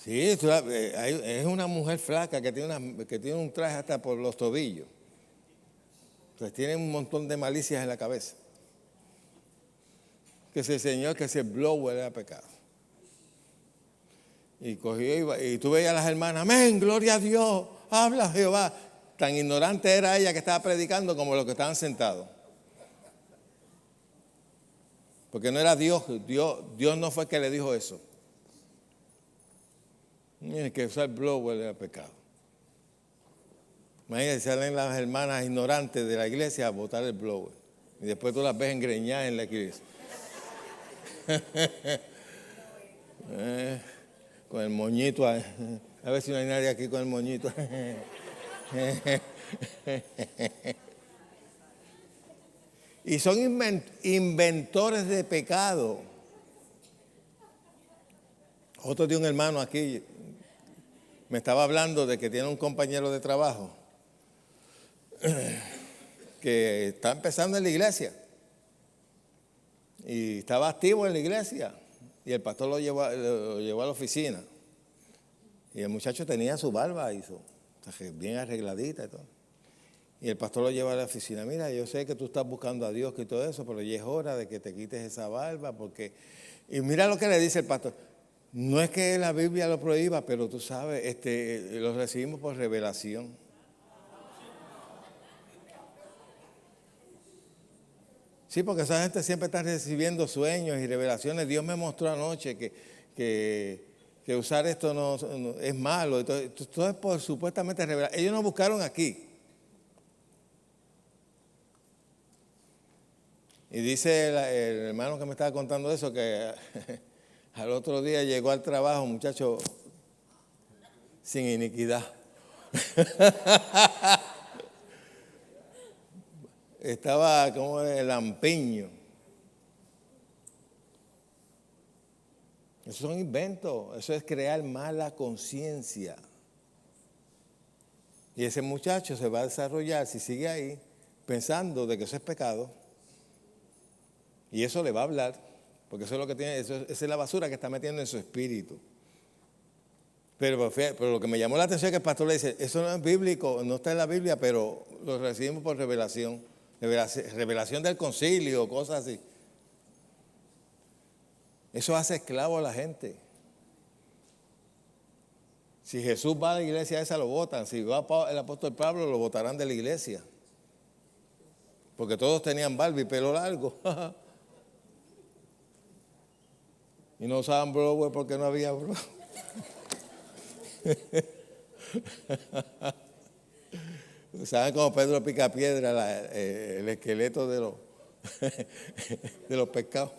Sí, es una mujer flaca que tiene un traje hasta por los tobillos. Entonces tiene un montón de malicias en la cabeza. Que si el Señor, que si el blower era pecado. Y cogió y tú veías a las hermanas, amén, gloria a Dios, habla Jehová. Tan ignorante era ella que estaba predicando como los que estaban sentados. Porque no era Dios no fue el que le dijo eso. Miren que usar blower era pecado. Imagínense, salen las hermanas ignorantes de la iglesia a botar el blower. Y después tú las ves engreñadas en la iglesia. Con el moñito. A ver si no hay nadie aquí con el moñito. Y son inventores de pecado. Otro de un hermano aquí me estaba hablando de que tiene un compañero de trabajo que está empezando en la iglesia y estaba activo en la iglesia y el pastor lo llevó a la oficina y el muchacho tenía su barba y bien arregladita y todo. Y el pastor lo lleva a la oficina. Mira, yo sé que tú estás buscando a Dios y todo eso, pero ya es hora de que te quites esa barba porque... Y mira lo que le dice el pastor. No es que la Biblia lo prohíba, pero tú sabes, lo recibimos por revelación. Sí, porque esa gente siempre está recibiendo sueños y revelaciones. Dios me mostró anoche que usar esto no es malo. Entonces, todo es por supuestamente revelación. Ellos nos buscaron aquí. Y dice el hermano que me estaba contando eso, que al otro día llegó al trabajo, muchacho, sin iniquidad. Estaba como el lampiño. Esos son inventos, eso es crear mala conciencia. Y ese muchacho se va a desarrollar, si sigue ahí, pensando de que eso es pecado. Y eso le va a hablar, porque eso es lo que tiene, esa es la basura que está metiendo en su espíritu. Pero lo que me llamó la atención es que el pastor le dice, eso no es bíblico, no está en la Biblia, pero lo recibimos por revelación del concilio, cosas así. Eso hace esclavo a la gente. Si Jesús va a la iglesia esa, lo votan. Si va el apóstol Pablo, lo votarán de la iglesia. Porque todos tenían barba y pelo largo. Y no usaban blower porque no había blower. ¿Saben cómo Pedro Picapiedra, el esqueleto de los pescados?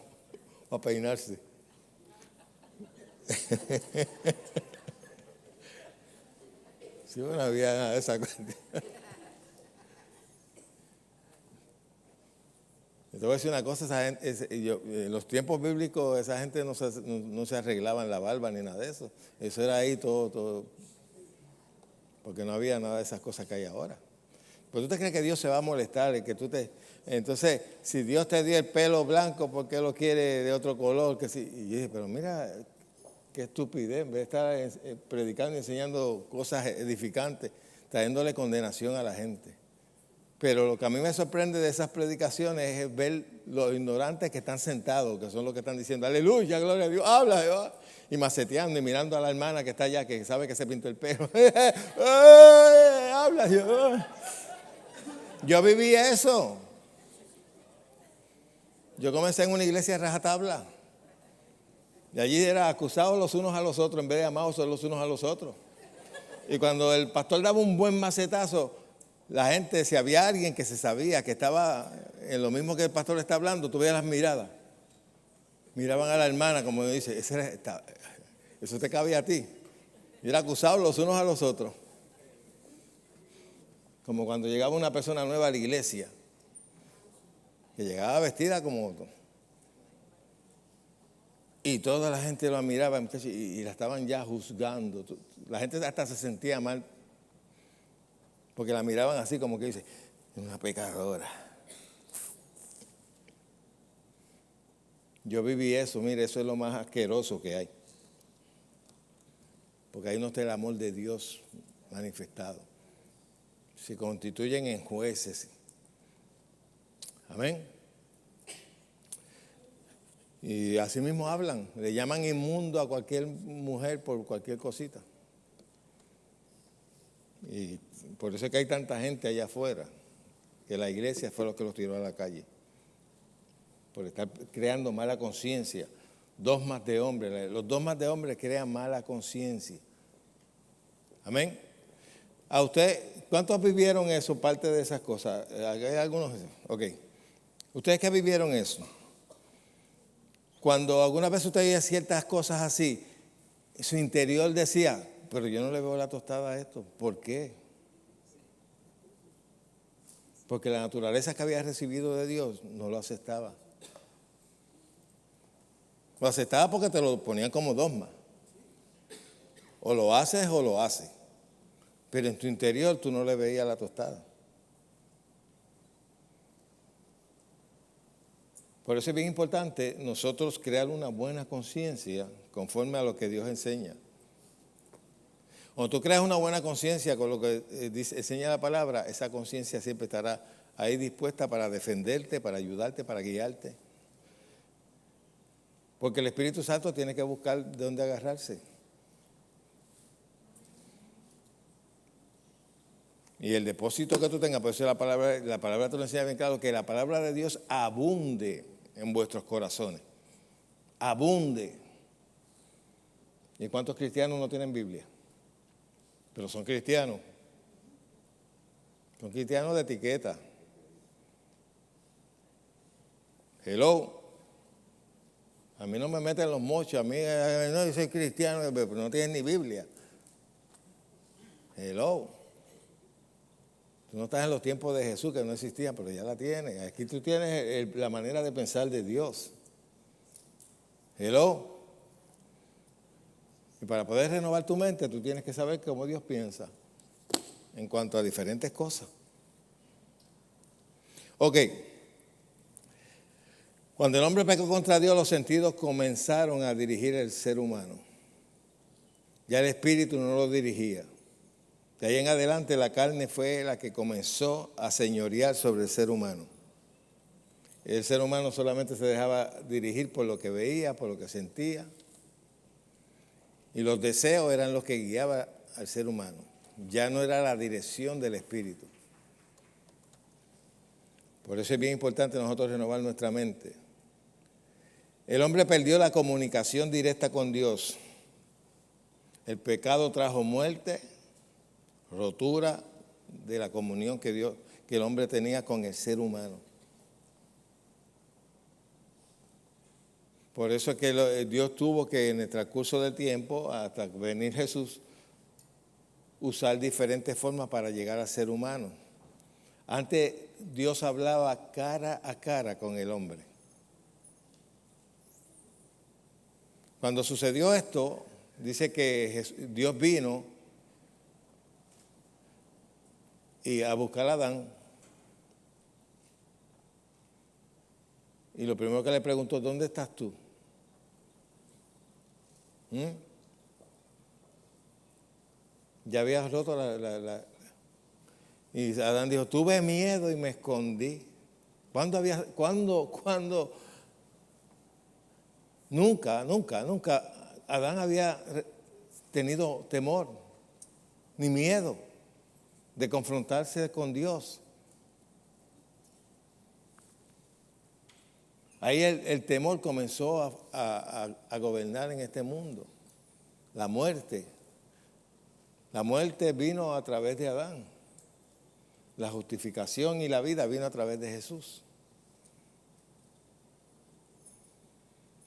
Para peinarse. Sí, bueno, había esa cosa. Te voy a decir una cosa, esa gente, en los tiempos bíblicos esa gente no se arreglaban la barba ni nada de eso. Eso era ahí todo, porque no había nada de esas cosas que hay ahora. Pero tú te crees que Dios se va a molestar, entonces, si Dios te dio el pelo blanco, ¿por qué lo quiere de otro color? Y yo dije, pero mira, qué estupidez, en vez de estar predicando y enseñando cosas edificantes, trayéndole condenación a la gente. Pero lo que a mí me sorprende de esas predicaciones es ver los ignorantes que están sentados, que son los que están diciendo, aleluya, gloria a Dios, habla Jehová. Y maceteando y mirando a la hermana que está allá, que sabe que se pintó el pelo. Habla Jehová. Yo viví eso. Yo comencé en una iglesia de rajatabla. Y allí era acusados los unos a los otros en vez de amados los unos a los otros. Y cuando el pastor daba un buen macetazo, la gente, si había alguien que se sabía que estaba en lo mismo que el pastor está hablando, tú veías las miradas. Miraban a la hermana como dice, eso te cabía a ti. Y era acusado los unos a los otros. Como cuando llegaba una persona nueva a la iglesia, que llegaba vestida como otro. Y toda la gente lo miraba y la estaban ya juzgando. La gente hasta se sentía mal. Porque la miraban así como que dice, es una pecadora. Yo viví eso, mire, eso es lo más asqueroso que hay. porque ahí no está el amor de Dios manifestado. Se constituyen en jueces. Amén. Y así mismo hablan, le llaman inmundo a cualquier mujer por cualquier cosita. Y por eso es que hay tanta gente allá afuera, que la iglesia fue lo que los tiró a la calle, por estar creando mala conciencia. Dogmas de hombres, los dogmas de hombres crean mala conciencia. Amén. ¿A usted, cuántos vivieron eso, parte de esas cosas? ¿Hay algunos? Ok. ¿Ustedes qué vivieron eso? Cuando alguna vez usted veía ciertas cosas así, su interior decía, pero yo no le veo la tostada a esto. ¿Por qué? Porque la naturaleza que había recibido de Dios no lo aceptaba. Lo aceptaba porque te lo ponían como dogma. O lo haces o lo haces. Pero en tu interior tú no le veías la tostada. Por eso es bien importante nosotros crear una buena conciencia conforme a lo que Dios enseña. Cuando tú creas una buena conciencia con lo que enseña la palabra, esa conciencia siempre estará ahí dispuesta para defenderte, para ayudarte, para guiarte. Porque el Espíritu Santo tiene que buscar de dónde agarrarse. Y el depósito que tú tengas, por eso la palabra te lo enseña bien claro, que la palabra de Dios abunde en vuestros corazones. Abunde. ¿Y cuántos cristianos no tienen Biblia? Pero son cristianos. Son cristianos de etiqueta. Hello. A mí no me meten los mochos. A mí, no, yo soy cristiano, pero no tienen ni Biblia. Hello. Tú no estás en los tiempos de Jesús, que no existían, pero ya la tienes. Aquí tú tienes la manera de pensar de Dios. Hello. Y para poder renovar tu mente, tú tienes que saber cómo Dios piensa en cuanto a diferentes cosas. Ok. Cuando el hombre pecó contra Dios, los sentidos comenzaron a dirigir al ser humano. Ya el espíritu no lo dirigía. De ahí en adelante la carne fue la que comenzó a señorear sobre el ser humano. El ser humano solamente se dejaba dirigir por lo que veía, por lo que sentía. Y los deseos eran los que guiaban al ser humano. Ya no era la dirección del espíritu. Por eso es bien importante nosotros renovar nuestra mente. El hombre perdió la comunicación directa con Dios. El pecado trajo muerte, rotura de la comunión que el hombre tenía con el ser humano. Por eso es que Dios tuvo que en el transcurso del tiempo, hasta venir Jesús, usar diferentes formas para llegar al ser humano. Antes Dios hablaba cara a cara con el hombre. Cuando sucedió esto, dice que Dios vino a buscar a Adán. Y lo primero que le preguntó, ¿dónde estás tú? Ya habías roto Y Adán dijo, tuve miedo y me escondí. ¿Cuándo? Nunca Adán había tenido temor ni miedo de confrontarse con Dios. Ahí el temor comenzó a gobernar en este mundo. La muerte. La muerte vino a través de Adán. La justificación y la vida vino a través de Jesús.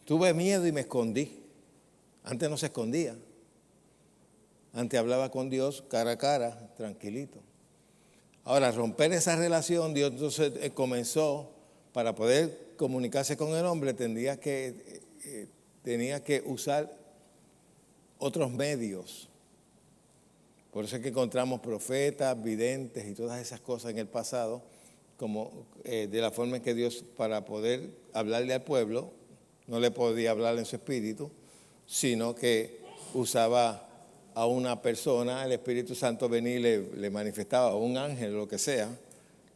Tuve miedo y me escondí. Antes no se escondía. Antes hablaba con Dios cara a cara, tranquilito. Ahora, romper esa relación, Dios entonces comenzó, para poder comunicarse con el hombre, tenía que usar otros medios. Por eso es que encontramos profetas, videntes y todas esas cosas en el pasado, como de la forma en que Dios, para poder hablarle al pueblo, no le podía hablar en su espíritu, sino que usaba a una persona, el Espíritu Santo venía y le manifestaba, a un ángel, lo que sea,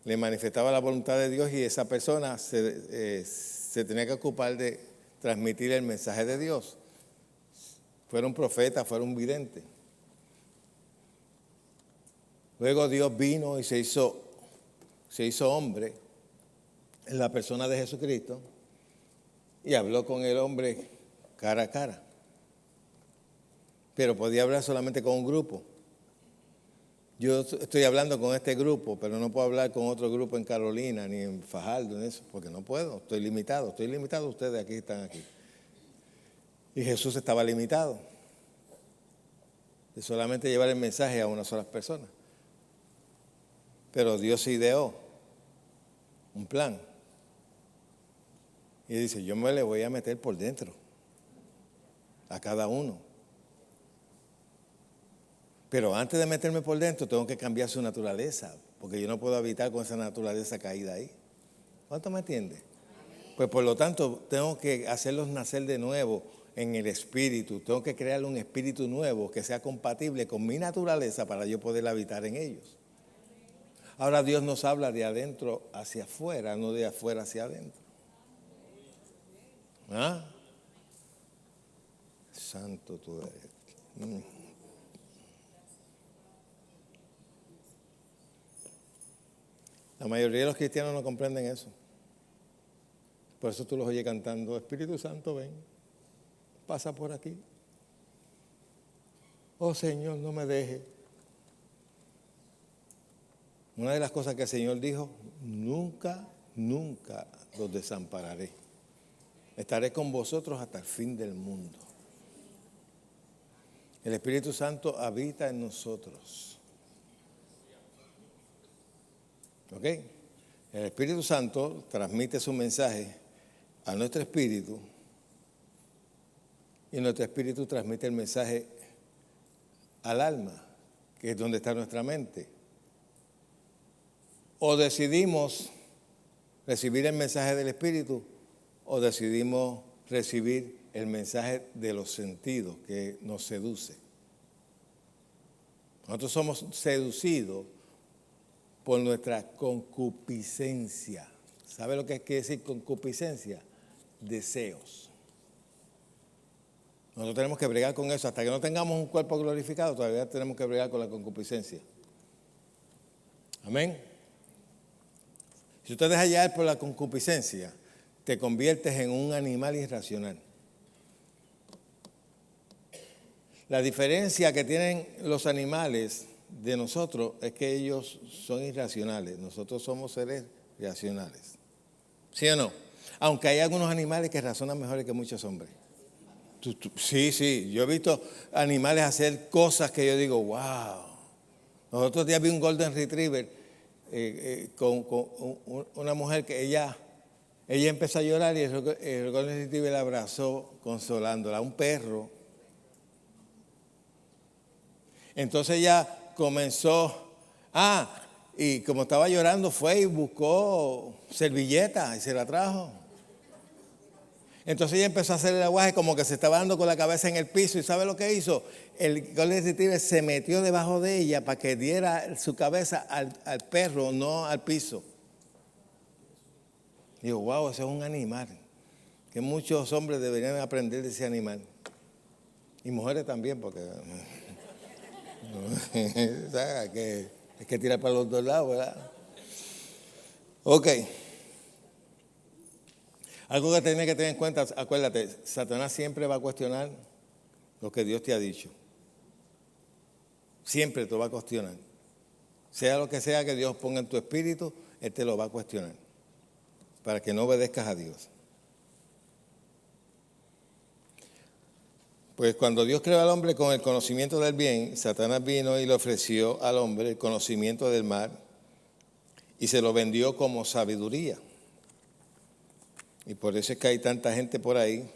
le manifestaba la voluntad de Dios y esa persona se tenía que ocupar de transmitir el mensaje de Dios. Fuera un profeta, fuera un vidente. Luego Dios vino y se hizo hombre en la persona de Jesucristo y habló con el hombre cara a cara. Pero podía hablar solamente con un grupo. Yo estoy hablando con este grupo, pero no puedo hablar con otro grupo en Carolina, ni en Fajardo, en eso, porque no puedo, estoy limitado, ustedes aquí están aquí. Y Jesús estaba limitado de solamente llevar el mensaje a una sola persona. Pero Dios ideó un plan. Y dice, yo me le voy a meter por dentro a cada uno. Pero antes de meterme por dentro tengo que cambiar su naturaleza, porque yo no puedo habitar con esa naturaleza caída ahí. ¿Cuánto me entiende? Pues por lo tanto tengo que hacerlos nacer de nuevo en el espíritu. Tengo que crear un espíritu nuevo que sea compatible con mi naturaleza para yo poder habitar en ellos. Ahora Dios nos habla de adentro hacia afuera, no de afuera hacia adentro. ¿Ah? Santo tú eres. La mayoría de los cristianos no comprenden eso. Por eso tú los oyes cantando, Espíritu Santo, ven, pasa por aquí. Oh Señor, no me dejes. Una de las cosas que el Señor dijo, nunca los desampararé. Estaré con vosotros hasta el fin del mundo. El Espíritu Santo habita en nosotros. ¿Ok? El Espíritu Santo transmite su mensaje a nuestro espíritu y nuestro espíritu transmite el mensaje al alma, que es donde está nuestra mente. O decidimos recibir el mensaje del espíritu o decidimos recibir el mensaje de los sentidos que nos seduce. Nosotros somos seducidos por nuestra concupiscencia. ¿Sabe lo que quiere decir concupiscencia? Deseos. Nosotros tenemos que bregar con eso. Hasta que no tengamos un cuerpo glorificado, todavía tenemos que bregar con la concupiscencia. Amén. Si usted deja llevar por la concupiscencia, te conviertes en un animal irracional. La diferencia que tienen los animales de nosotros es que ellos son irracionales. Nosotros somos seres racionales. ¿Sí o no? Aunque hay algunos animales que razonan mejor que muchos hombres. Sí. Yo he visto animales hacer cosas que yo digo, wow. Los otros días vi un Golden Retriever con una mujer que ella empezó a llorar y el Golden Retriever la abrazó consolándola. Un perro. Entonces ella comenzó, y como estaba llorando fue y buscó servilleta y se la trajo. Entonces ella empezó a hacer el aguaje como que se estaba dando con la cabeza en el piso. ¿Y sabe lo que hizo? El Golden Retriever se metió debajo de ella para que diera su cabeza al perro, no al piso. Digo, wow, ese es un animal. Que muchos hombres deberían aprender de ese animal. Y mujeres también, porque hay que tirar para los dos lados, ¿verdad? Ok. Algo que tienes que tener en cuenta, acuérdate, Satanás siempre va a cuestionar lo que Dios te ha dicho. Siempre te va a cuestionar. Sea lo que sea que Dios ponga en tu espíritu, Él te lo va a cuestionar. Para que no obedezcas a Dios. Pues cuando Dios creó al hombre con el conocimiento del bien, Satanás vino y le ofreció al hombre el conocimiento del mal y se lo vendió como sabiduría. Y por eso es que hay tanta gente por ahí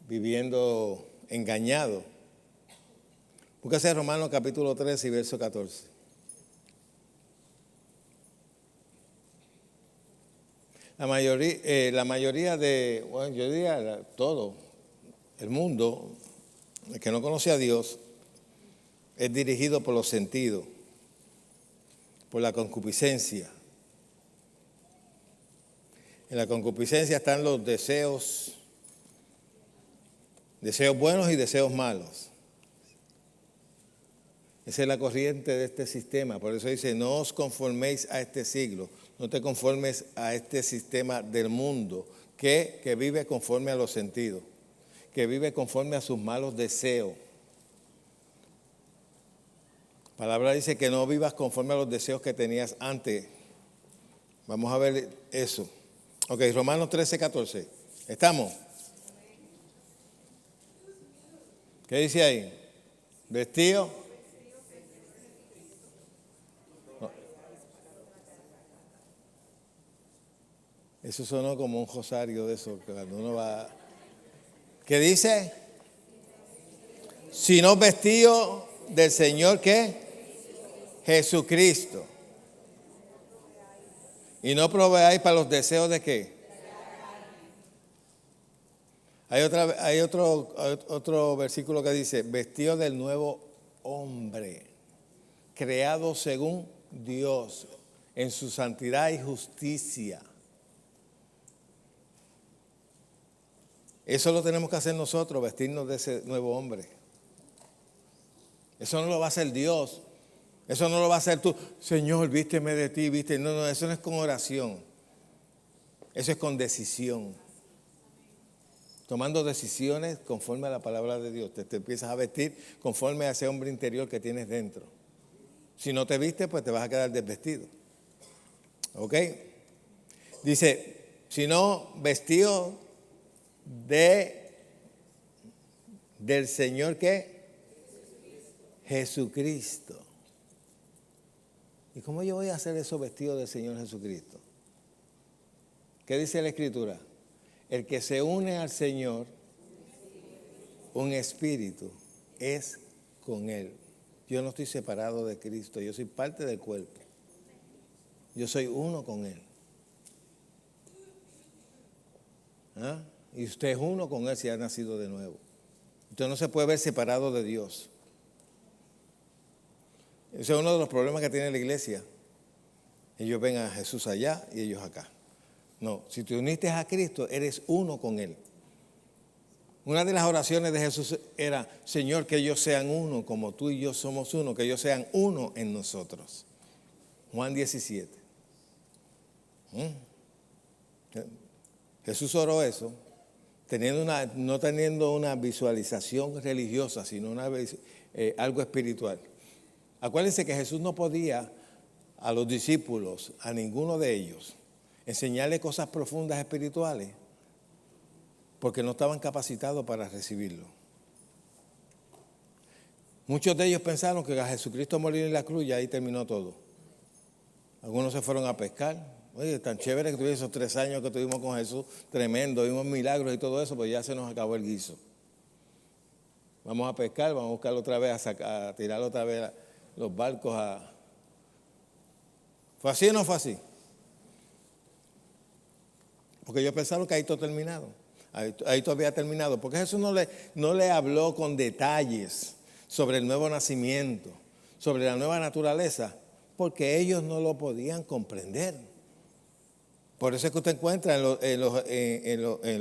viviendo engañado. Búscase Romanos capítulo 13 y verso 14. La mayoría de, bueno, yo diría todo, el mundo, el que no conoce a Dios, es dirigido por los sentidos, por la concupiscencia. En la concupiscencia están los deseos buenos y deseos malos. Esa es la corriente de este sistema. Por eso dice, no os conforméis a este siglo, no te conformes a este sistema del mundo que vive conforme a los sentidos, que vive conforme a sus malos deseos. La palabra dice que no vivas conforme a los deseos que tenías antes. Vamos a ver eso. Ok, Romanos 13, 14. ¿Estamos? ¿Qué dice ahí? Vestido. Eso sonó como un rosario de eso, que cuando uno va. ¿Qué dice? Sino vestido del Señor, ¿qué? Jesucristo. Y no proveáis para los deseos de qué. Hay otro versículo que dice, vestido del nuevo hombre, creado según Dios, en su santidad y justicia. Eso lo tenemos que hacer nosotros, vestirnos de ese nuevo hombre. Eso no lo va a hacer Dios. Eso no lo va a hacer tú. Señor, vísteme de ti, vísteme. No, eso no es con oración. Eso es con decisión. Tomando decisiones conforme a la palabra de Dios. Te empiezas a vestir conforme a ese hombre interior que tienes dentro. Si no te vistes, pues te vas a quedar desvestido. ¿Ok? Dice, si no, vestido del Señor, ¿qué? Jesucristo. ¿Y cómo yo voy a hacer eso vestido del Señor Jesucristo? ¿Qué dice la Escritura? El que se une al Señor, un espíritu, es con Él. Yo no estoy separado de Cristo, yo soy parte del cuerpo. Yo soy uno con Él. ¿Ah? Y usted es uno con Él si ha nacido de nuevo. Usted no se puede ver separado de Dios. Ese es uno de los problemas que tiene la iglesia. Ellos ven a Jesús allá y ellos acá. No, si te uniste a Cristo, eres uno con Él. Una de las oraciones de Jesús era, Señor, que ellos sean uno, como tú y yo somos uno, que ellos sean uno en nosotros. Juan 17. Jesús oró eso, no teniendo una visualización religiosa, sino algo espiritual. Acuérdense que Jesús no podía a los discípulos, a ninguno de ellos, enseñarle cosas profundas espirituales, porque no estaban capacitados para recibirlo. Muchos de ellos pensaron que a Jesucristo morir en la cruz y ahí terminó todo. Algunos se fueron a pescar. Oye, tan chévere que tuvimos esos 3 años que tuvimos con Jesús, tremendo, vimos milagros y todo eso, pues ya se nos acabó el guiso. Vamos a pescar, vamos a buscar otra vez, a tirar otra vez los barcos a... ¿Fue así o no fue así? Porque ellos pensaron que ahí todo terminado. Ahí todo había terminado. Porque Jesús no le habló con detalles sobre el nuevo nacimiento, sobre la nueva naturaleza, porque ellos no lo podían comprender. Por eso es que usted encuentra en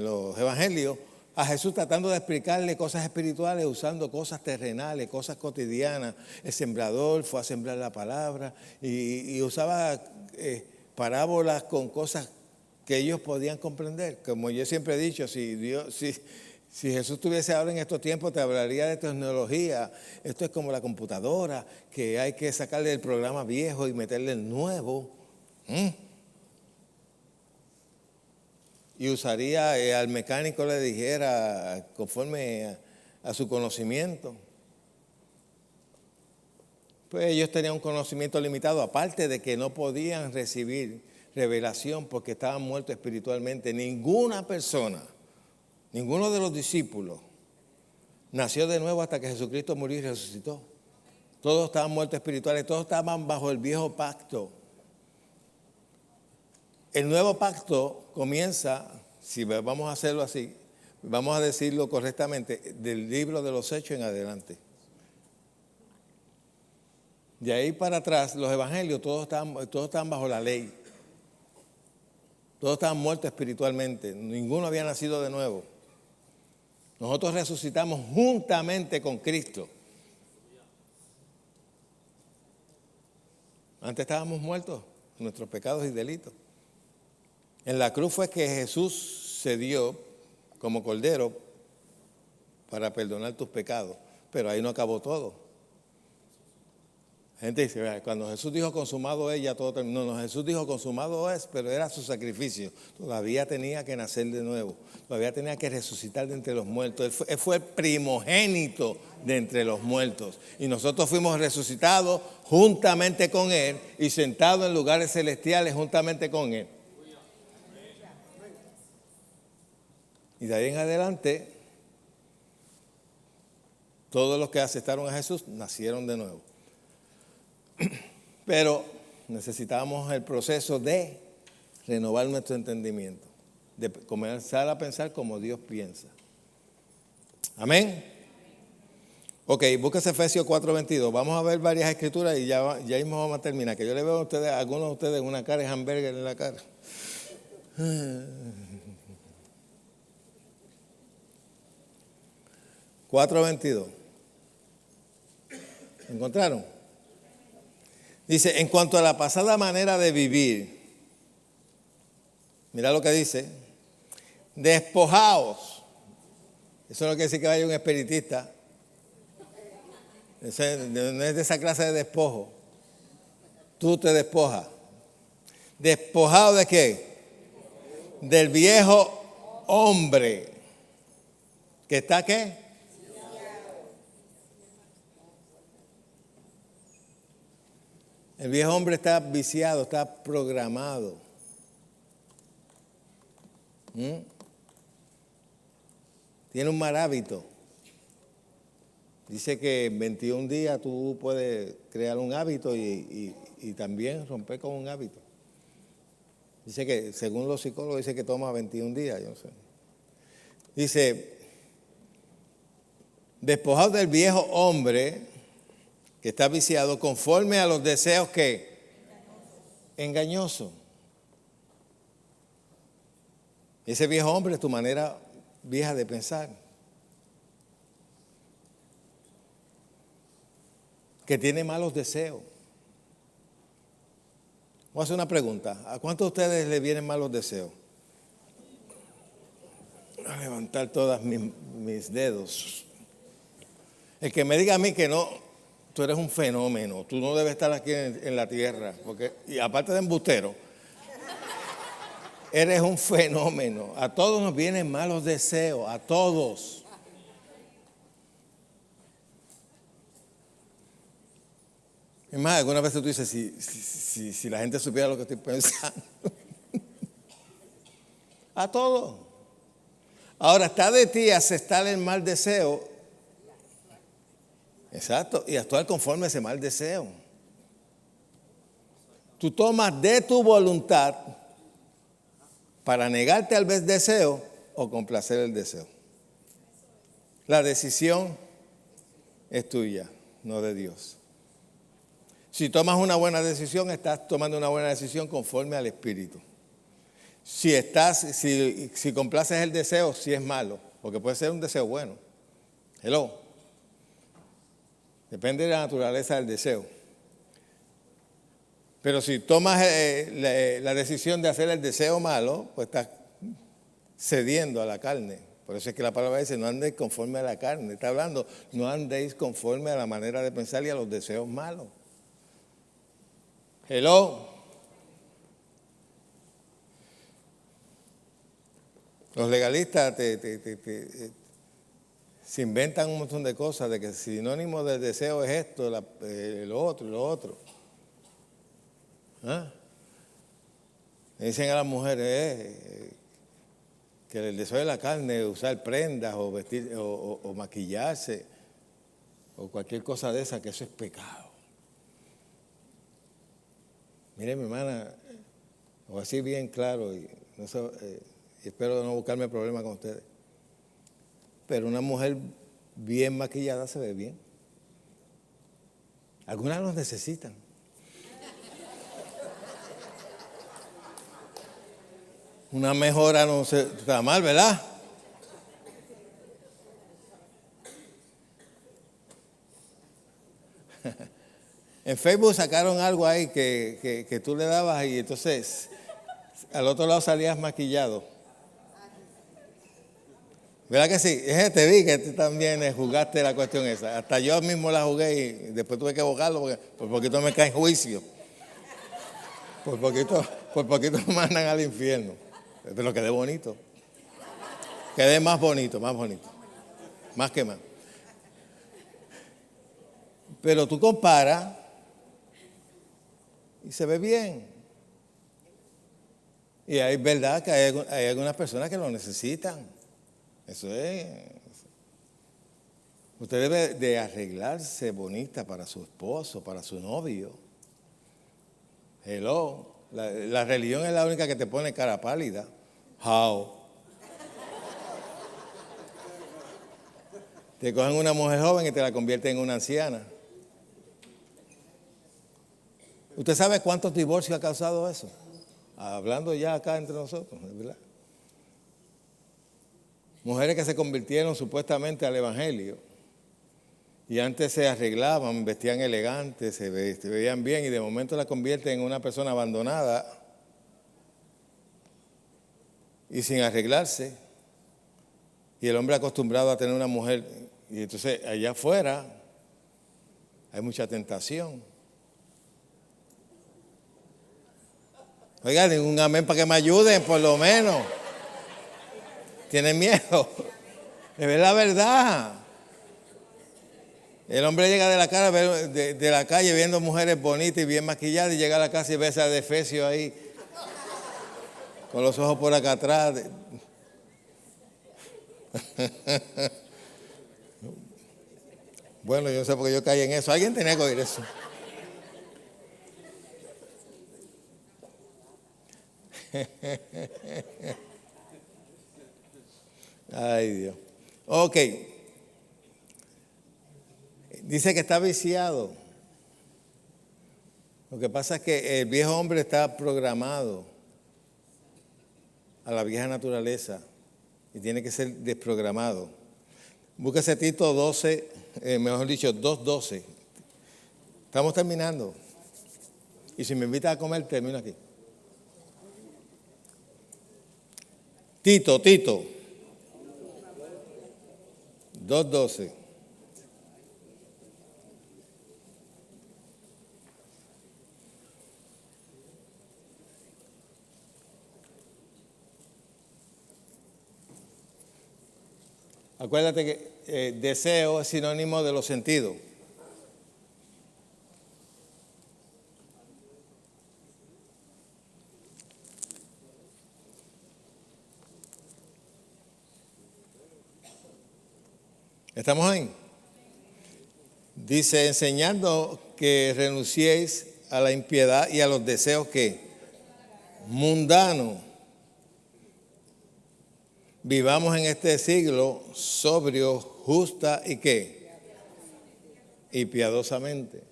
los evangelios a Jesús tratando de explicarle cosas espirituales usando cosas terrenales, cosas cotidianas. El sembrador fue a sembrar la palabra y usaba parábolas con cosas que ellos podían comprender. Como yo siempre he dicho, si Jesús estuviese ahora en estos tiempos, te hablaría de tecnología. Esto es como la computadora, que hay que sacarle el programa viejo y meterle el nuevo. Y usaría, al mecánico le dijera conforme a su conocimiento. Pues ellos tenían un conocimiento limitado, aparte de que no podían recibir revelación porque estaban muertos espiritualmente. Ninguna persona, ninguno de los discípulos nació de nuevo hasta que Jesucristo murió y resucitó. Todos estaban muertos espirituales, todos estaban bajo el viejo pacto. El nuevo pacto comienza, si vamos a hacerlo así, vamos a decirlo correctamente, del libro de los Hechos en adelante. De ahí para atrás, los evangelios todos estaban bajo la ley. Todos estaban muertos espiritualmente. Ninguno había nacido de nuevo. Nosotros resucitamos juntamente con Cristo. Antes estábamos muertos en nuestros pecados y delitos. En la cruz fue que Jesús se dio como cordero para perdonar tus pecados. Pero ahí no acabó todo. La gente dice, cuando Jesús dijo consumado es, ya todo terminó. No, Jesús dijo consumado es, pero era su sacrificio. Todavía tenía que nacer de nuevo. Todavía tenía que resucitar de entre los muertos. Él fue el primogénito de entre los muertos. Y nosotros fuimos resucitados juntamente con Él y sentados en lugares celestiales juntamente con Él. Y de ahí en adelante, todos los que aceptaron a Jesús nacieron de nuevo. Pero necesitamos el proceso de renovar nuestro entendimiento, de comenzar a pensar como Dios piensa. Amén. Ok, búsquese Efesios 4:22. Vamos a ver varias escrituras y ya mismo vamos a terminar. Que yo le veo a ustedes, a algunos de ustedes una cara de hamburger en la cara. 4:22. ¿Encontraron? Dice, en cuanto a la pasada manera de vivir, mira lo que dice, despojaos. Eso no quiere decir que vaya un espiritista. No es de esa clase de despojo. Tú te despojas. ¿Despojado de qué? Del viejo hombre. ¿Que está qué? El viejo hombre está viciado, está programado. Tiene un mal hábito. Dice que en 21 días tú puedes crear un hábito y también romper con un hábito. Dice que, según los psicólogos, dice que toma 21 días, yo no sé. Dice, despojado del viejo hombre que está viciado conforme a los deseos que engañoso. Ese viejo hombre es tu manera vieja de pensar. Que tiene malos deseos. Voy a hacer una pregunta. ¿A cuántos de ustedes le vienen malos deseos? Voy a levantar todos mis dedos. El que me diga a mí que no, tú eres un fenómeno, tú no debes estar aquí en la tierra, porque, y aparte de embustero, eres un fenómeno. A todos nos vienen malos deseos, a todos. Es más, algunas veces tú dices, si la gente supiera lo que estoy pensando. A todos. Ahora, está de ti aceptar el mal deseo. Exacto, y actuar conforme a ese mal deseo. Tú tomas de tu voluntad para negarte al deseo o complacer el deseo. La decisión es tuya, no de Dios. Si tomas una buena decisión, estás tomando una buena decisión conforme al Espíritu. Si complaces el deseo, sí es malo, porque puede ser un deseo bueno. Hello. Depende de la naturaleza del deseo. Pero si tomas la decisión de hacer el deseo malo, pues estás cediendo a la carne. Por eso es que la palabra dice, no andéis conforme a la carne. Está hablando, no andéis conforme a la manera de pensar y a los deseos malos. Hello. Los legalistas se inventan un montón de cosas, de que el sinónimo del deseo es esto, lo otro. ¿Ah? Le dicen a las mujeres que el deseo de la carne es usar prendas o vestir o maquillarse o cualquier cosa de esa, que eso es pecado. Mire, mi hermana, O así bien claro, y no sé, espero no buscarme problemas con ustedes. Pero una mujer bien maquillada se ve bien. Algunas los necesitan. Una mejora no se está mal, ¿verdad? En Facebook sacaron algo ahí que tú le dabas y entonces al otro lado salías maquillado. ¿Verdad que sí? Te vi que tú también jugaste la cuestión esa. Hasta yo mismo la jugué y después tuve que abogarlo porque por poquito me cae en juicio. Por poquito me mandan al infierno. Pero quedé bonito. Quedé más bonito, más bonito. Más que más. Pero tú comparas y se ve bien. Y es verdad que hay algunas personas que lo necesitan. Eso es. Usted debe de arreglarse bonita para su esposo, para su novio. Hello. La religión es la única que te pone cara pálida. How? Te cogen una mujer joven y te la convierten en una anciana. ¿Usted sabe cuántos divorcios ha causado eso? Hablando ya acá entre nosotros, ¿verdad? Mujeres que se convirtieron supuestamente al evangelio y antes se arreglaban, vestían elegantes, se veían bien y de momento la convierten en una persona abandonada y sin arreglarse. Y el hombre acostumbrado a tener una mujer. Y entonces allá afuera hay mucha tentación. Oigan, un amén para que me ayuden, por lo menos. Tienen miedo. Es la verdad. El hombre llega de la calle viendo mujeres bonitas y bien maquilladas y llega a la casa y ve esa defecio ahí, con los ojos por acá atrás. Bueno, yo no sé por qué yo caí en eso. Alguien tenía que oír eso. Ay, Dios. Ok. Dice que está viciado. Lo que pasa es que el viejo hombre está programado a la vieja naturaleza y tiene que ser desprogramado. Búsquese Tito 12, mejor dicho, 2:12. Estamos terminando. Y si me invita a comer, termino aquí. Tito 2:12. Acuérdate que deseo es sinónimo de los sentidos. ¿Estamos ahí? Dice, enseñando que renunciéis a la impiedad y a los deseos que mundanos. Vivamos en este siglo sobrio, justa y ¿qué? Y piadosamente.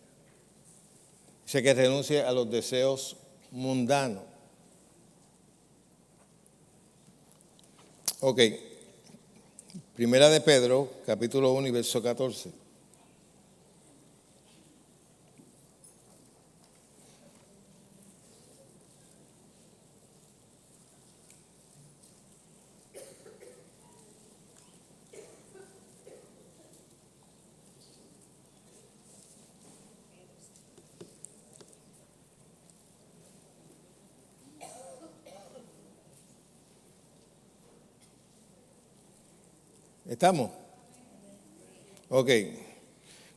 Dice que renuncie a los deseos mundanos. Ok. Primera de Pedro, capítulo 1 y verso 14. ¿Estamos? Ok.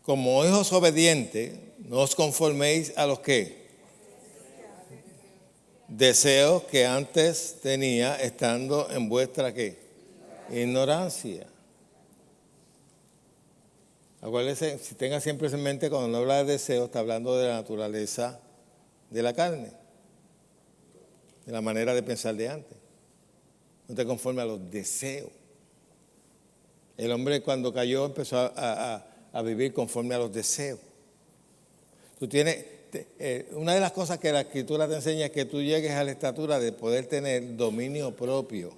Como hijos obedientes, no os conforméis a los que deseos que antes tenía estando en vuestra ¿qué? Ignorancia. Acuérdense, si tenga siempre en mente cuando habla de deseo, está hablando de la naturaleza de la carne. de la manera de pensar de antes. No te conformes a los deseos. El hombre cuando cayó empezó a vivir conforme a los deseos. Tú tienes, una de las cosas que la Escritura te enseña es que tú llegues a la estatura de poder tener dominio propio.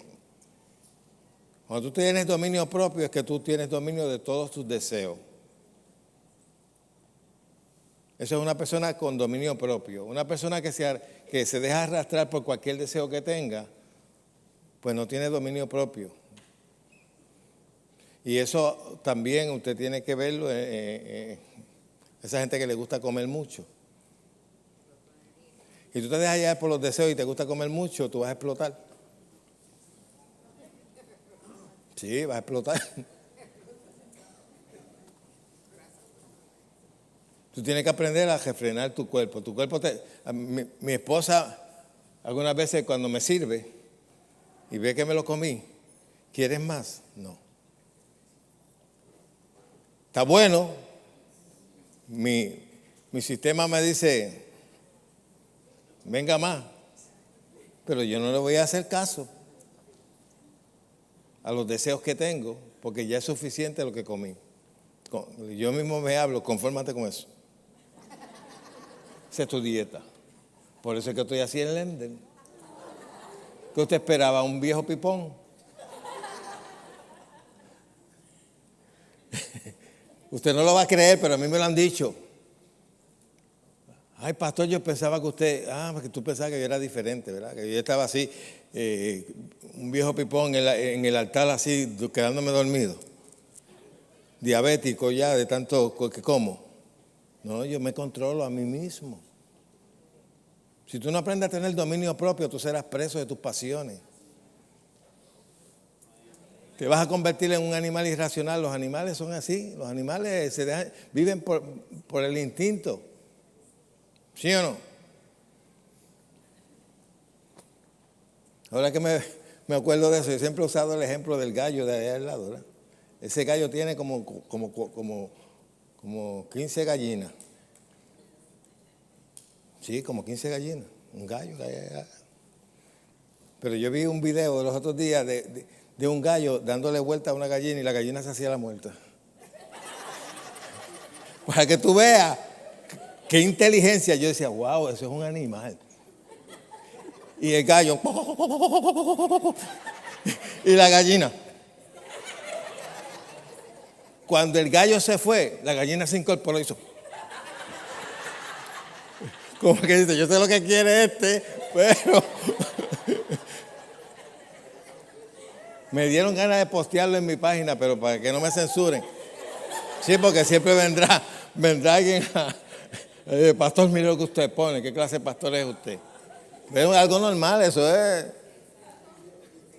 Cuando tú tienes dominio propio es que tú tienes dominio de todos tus deseos. Esa es una persona con dominio propio. Una persona que se deja arrastrar por cualquier deseo que tenga, pues no tiene dominio propio. Y eso también usted tiene que verlo esa gente que le gusta comer mucho. Y tú te dejas llevar por los deseos y te gusta comer mucho, tú vas a explotar. Sí, vas a explotar. Tú tienes que aprender a refrenar tu cuerpo. Tu cuerpo mi esposa, algunas veces cuando me sirve y ve que me lo comí, ¿quieres más? No. Está bueno. Mi sistema me dice, venga más. Pero yo no le voy a hacer caso a los deseos que tengo, porque ya es suficiente lo que comí. Yo mismo me hablo, confórmate con eso. Esa es tu dieta. Por eso es que estoy así en Lenden. ¿Qué usted esperaba? ¿Un viejo pipón? Usted no lo va a creer, pero a mí me lo han dicho. Ay, pastor, yo pensaba que usted... porque tú pensabas que yo era diferente, ¿verdad? Que yo estaba así, un viejo pipón en el altar así, quedándome dormido. Diabético ya, de tanto que como. No, yo me controlo a mí mismo. Si tú no aprendes a tener dominio propio, tú serás preso de tus pasiones. Te vas a convertir en un animal irracional. Los animales son así. Los animales viven por el instinto. ¿Sí o no? Ahora que me acuerdo de eso, yo siempre he usado el ejemplo del gallo de allá al lado, ¿verdad? Ese gallo tiene como 15 gallinas. Sí, como 15 gallinas. Un gallo. Pero yo vi un video de los otros días de un gallo dándole vuelta a una gallina y la gallina se hacía la muerta. Para que tú veas qué inteligencia. Yo decía, wow, eso es un animal. Y el gallo. Y la gallina. Cuando el gallo se fue, la gallina se incorporó y hizo. Como que dice, yo sé lo que quiere pero me dieron ganas de postearlo en mi página, pero para que no me censuren. Sí, porque siempre vendrá alguien pastor, mire lo que usted pone, ¿qué clase de pastor es usted? Pero es algo normal, eso es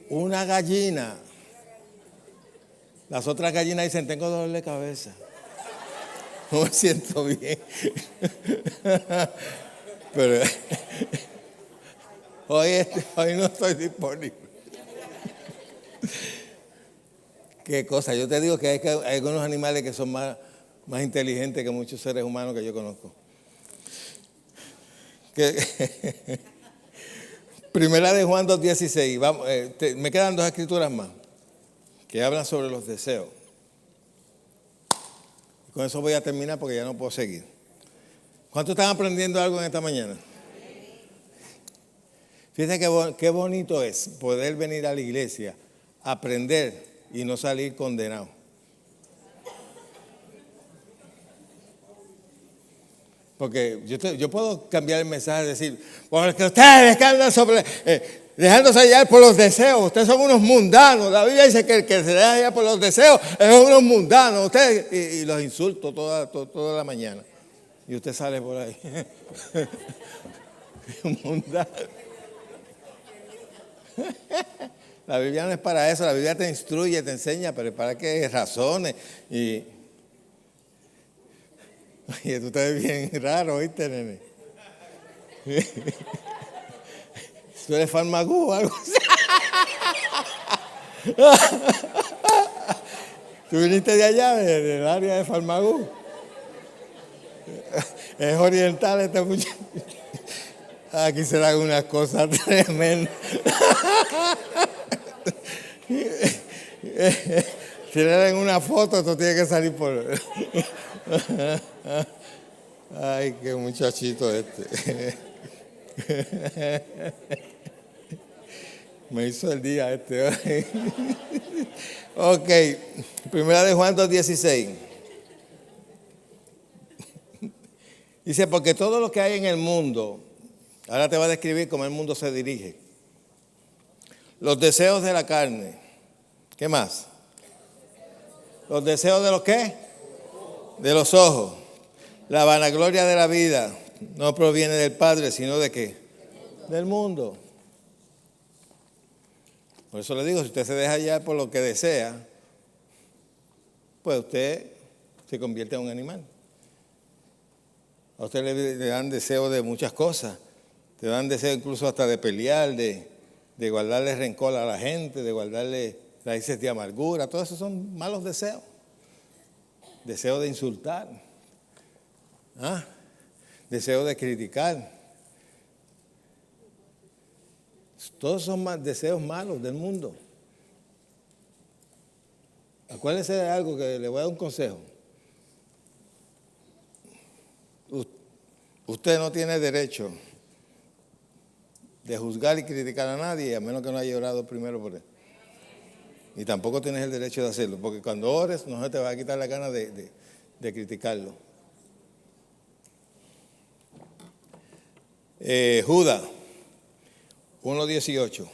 una gallina. Las otras gallinas dicen, tengo dolor de cabeza. No me siento bien. Pero hoy no estoy disponible. Qué cosa, yo te digo que hay algunos animales que son más inteligentes que muchos seres humanos que yo conozco. Primera de Juan 2:16. Me quedan 2 escrituras más que hablan sobre los deseos. Con eso voy a terminar porque ya no puedo seguir. ¿Cuántos están aprendiendo algo en esta mañana? Fíjense qué bonito es poder venir a la iglesia, aprender y no salir condenado. Porque yo puedo cambiar el mensaje y decir, porque ustedes que andan dejándose llevar por los deseos, ustedes son unos mundanos. La Biblia dice que el que se deja llevar por los deseos es unos mundanos. Ustedes, y los insulto toda la mañana. Y usted sale por ahí. Mundano. La Biblia no es para eso, la Biblia te instruye, te enseña, pero para qué razones. Y oye, tú te ves bien raro, ¿oíste, nene? ¿Tú eres farmacú o algo así? ¿Tú viniste de allá, del área de farmacú? Es oriental este muchacho. Aquí se dan unas cosas tremendas. Tienen una foto, esto tiene que salir por... Ay, qué muchachito este. Me hizo el día este. Ok, primera de Juan 2:16. Dice, porque todo lo que hay en el mundo, ahora te va a describir cómo el mundo se dirige. Los deseos de la carne. ¿Qué más? Los deseos de los qué? De los ojos. La vanagloria de la vida no proviene del Padre, sino de qué? Del mundo. Por eso le digo, si usted se deja hallar por lo que desea, pues usted se convierte en un animal. A usted le dan deseo de muchas cosas. Te dan deseo incluso hasta de pelear, de guardarle rencor a la gente, de guardarle raíces de amargura. Todos esos son malos deseos. Deseo de insultar. Deseo de criticar. Todos son deseos malos del mundo. Acuérdese de algo que le voy a dar un consejo. Usted no tiene derecho de juzgar y criticar a nadie a menos que no haya orado primero por él. Y tampoco tienes el derecho de hacerlo, porque cuando ores no se te va a quitar la gana de criticarlo. Judas 1:18.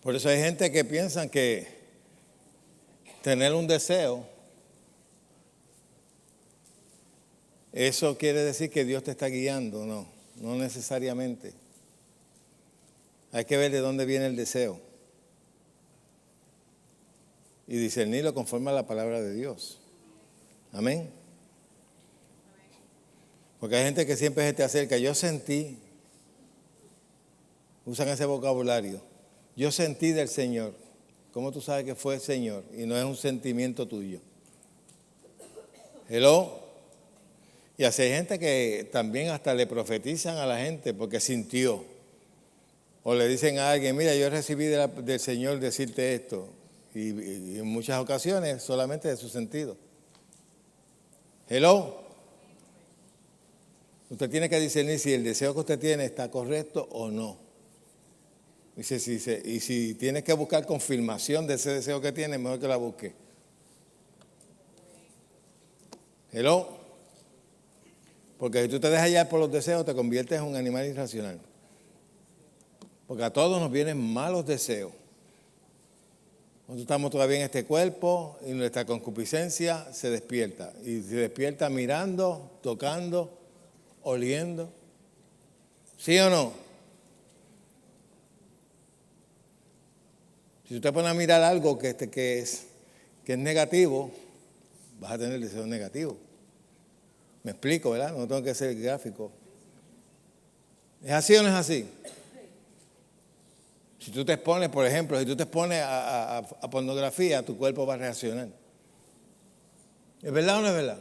Por eso hay gente que piensa que tener un deseo, eso quiere decir que Dios te está guiando. No, no necesariamente. Hay que ver de dónde viene el deseo y discernirlo conforme a la palabra de Dios. Amén. Porque hay gente que siempre se te acerca. Yo sentí, usan ese vocabulario. Yo sentí del Señor. ¿Cómo tú sabes que fue el Señor? Y no es un sentimiento tuyo. Hello. Y así hay gente que también hasta le profetizan a la gente porque sintió. O le dicen a alguien, mira, yo recibí del Señor decirte esto. Y en muchas ocasiones solamente de su sentido. Hello. Usted tiene que discernir si el deseo que usted tiene está correcto o no. Y si tiene que buscar confirmación de ese deseo que tiene, mejor que la busque. Hello. Porque si tú te dejas hallar por los deseos, te conviertes en un animal irracional. Porque a todos nos vienen malos deseos. Nosotros estamos todavía en este cuerpo y nuestra concupiscencia se despierta. Y se despierta mirando, tocando, oliendo. ¿Sí o no? Si usted pone a mirar algo que es negativo, vas a tener deseos negativos. Me explico, ¿verdad? No tengo que ser gráfico. ¿Es así o no es así? Si tú te expones, por ejemplo, si tú te expones a pornografía, tu cuerpo va a reaccionar. ¿Es verdad o no es verdad?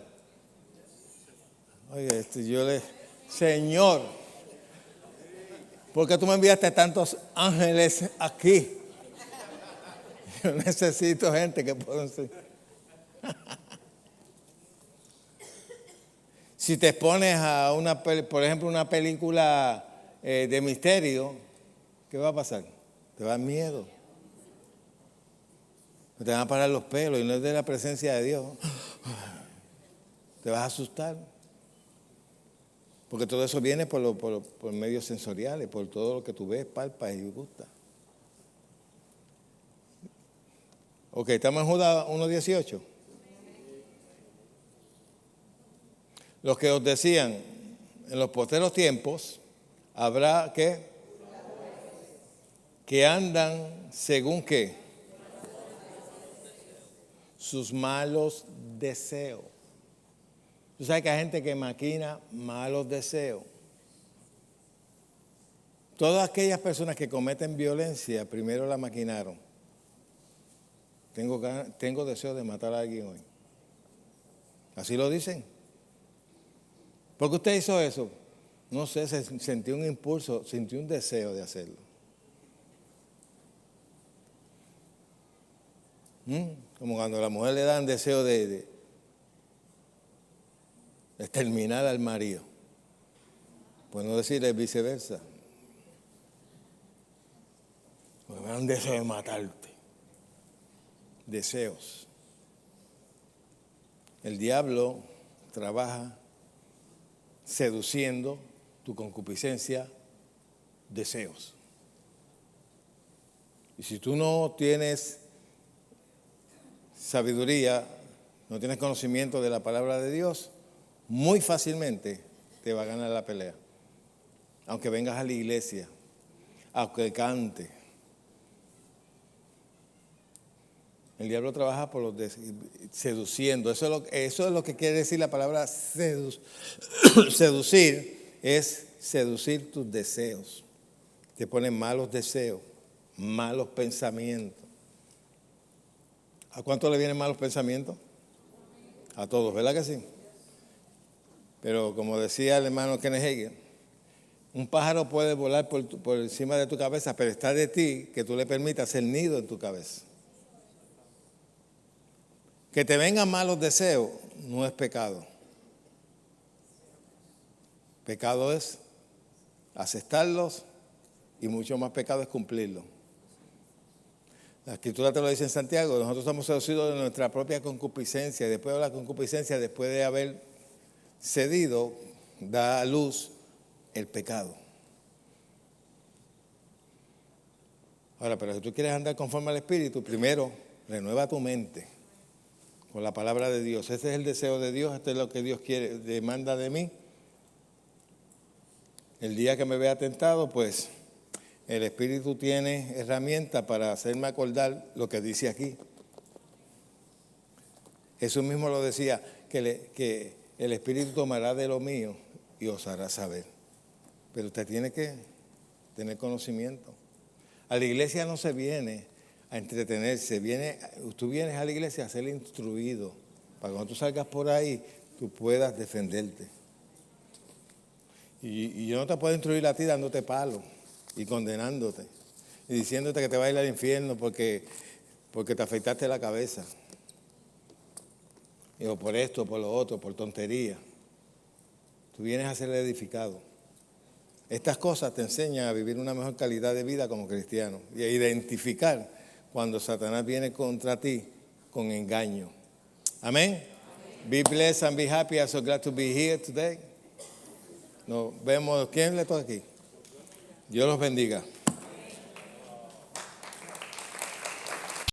Oye, Señor, ¿por qué tú me enviaste tantos ángeles aquí? Yo necesito gente que pueda ser. Si te expones a por ejemplo, una película de misterio, ¿qué va a pasar? Te va a dar miedo. Te van a parar los pelos y no es de la presencia de Dios. Te vas a asustar. Porque todo eso viene por medios sensoriales, por todo lo que tú ves, palpas y gustas. Ok, estamos en Judas 1:18. Los que os decían, en los postreros tiempos, habrá que andan según qué, sus malos deseos. Tú sabes que hay gente que maquina malos deseos. Todas aquellas personas que cometen violencia, primero la maquinaron. Tengo deseo de matar a alguien hoy. Así lo dicen. ¿Por qué usted hizo eso? No sé, sintió un impulso, sintió un deseo de hacerlo. Como cuando a la mujer le dan deseo de exterminar al marido. Pues no decirle viceversa. Pues me dan deseo de matarte. Deseos. El diablo trabaja seduciendo tu concupiscencia, deseos. Y si tú no tienes sabiduría, no tienes conocimiento de la palabra de Dios, muy fácilmente te va a ganar la pelea. Aunque vengas a la iglesia, aunque cante. El diablo trabaja por los seduciendo. Eso es lo que quiere decir la palabra seducir. Es seducir tus deseos. Te ponen malos deseos, malos pensamientos. ¿A cuánto le vienen malos pensamientos? A todos, ¿verdad que sí? Pero como decía el hermano Kenneth Hagin, un pájaro puede volar por encima de tu cabeza, pero está de ti que tú le permitas el nido en tu cabeza. Que te vengan malos deseos no es pecado. Pecado es aceptarlos y mucho más pecado es cumplirlos. La Escritura te lo dice en Santiago, nosotros somos seducidos de nuestra propia concupiscencia y después de la concupiscencia, después de haber cedido, da a luz el pecado. Ahora, pero si tú quieres andar conforme al Espíritu, primero renueva tu mente con la palabra de Dios. Ese es el deseo de Dios, esto es lo que Dios quiere, demanda de mí. El día que me vea tentado, pues el Espíritu tiene herramientas para hacerme acordar lo que dice aquí. Jesús mismo lo decía, que el Espíritu tomará de lo mío y os hará saber. Pero usted tiene que tener conocimiento. A la iglesia no se viene a entretenerse, tú vienes a la iglesia a ser instruido, para que cuando tú salgas por ahí, tú puedas defenderte. Y yo no te puedo instruir a ti dándote palos y condenándote y diciéndote que te vas a ir al infierno porque te afeitaste la cabeza. O por esto, por lo otro, por tontería. Tú vienes a ser edificado. Estas cosas te enseñan a vivir una mejor calidad de vida como cristiano y a identificar cuando Satanás viene contra ti con engaño. Amén. Be blessed and be happy. I'm so glad to be here today. Nos vemos. ¿Quién le toca aquí? Dios los bendiga.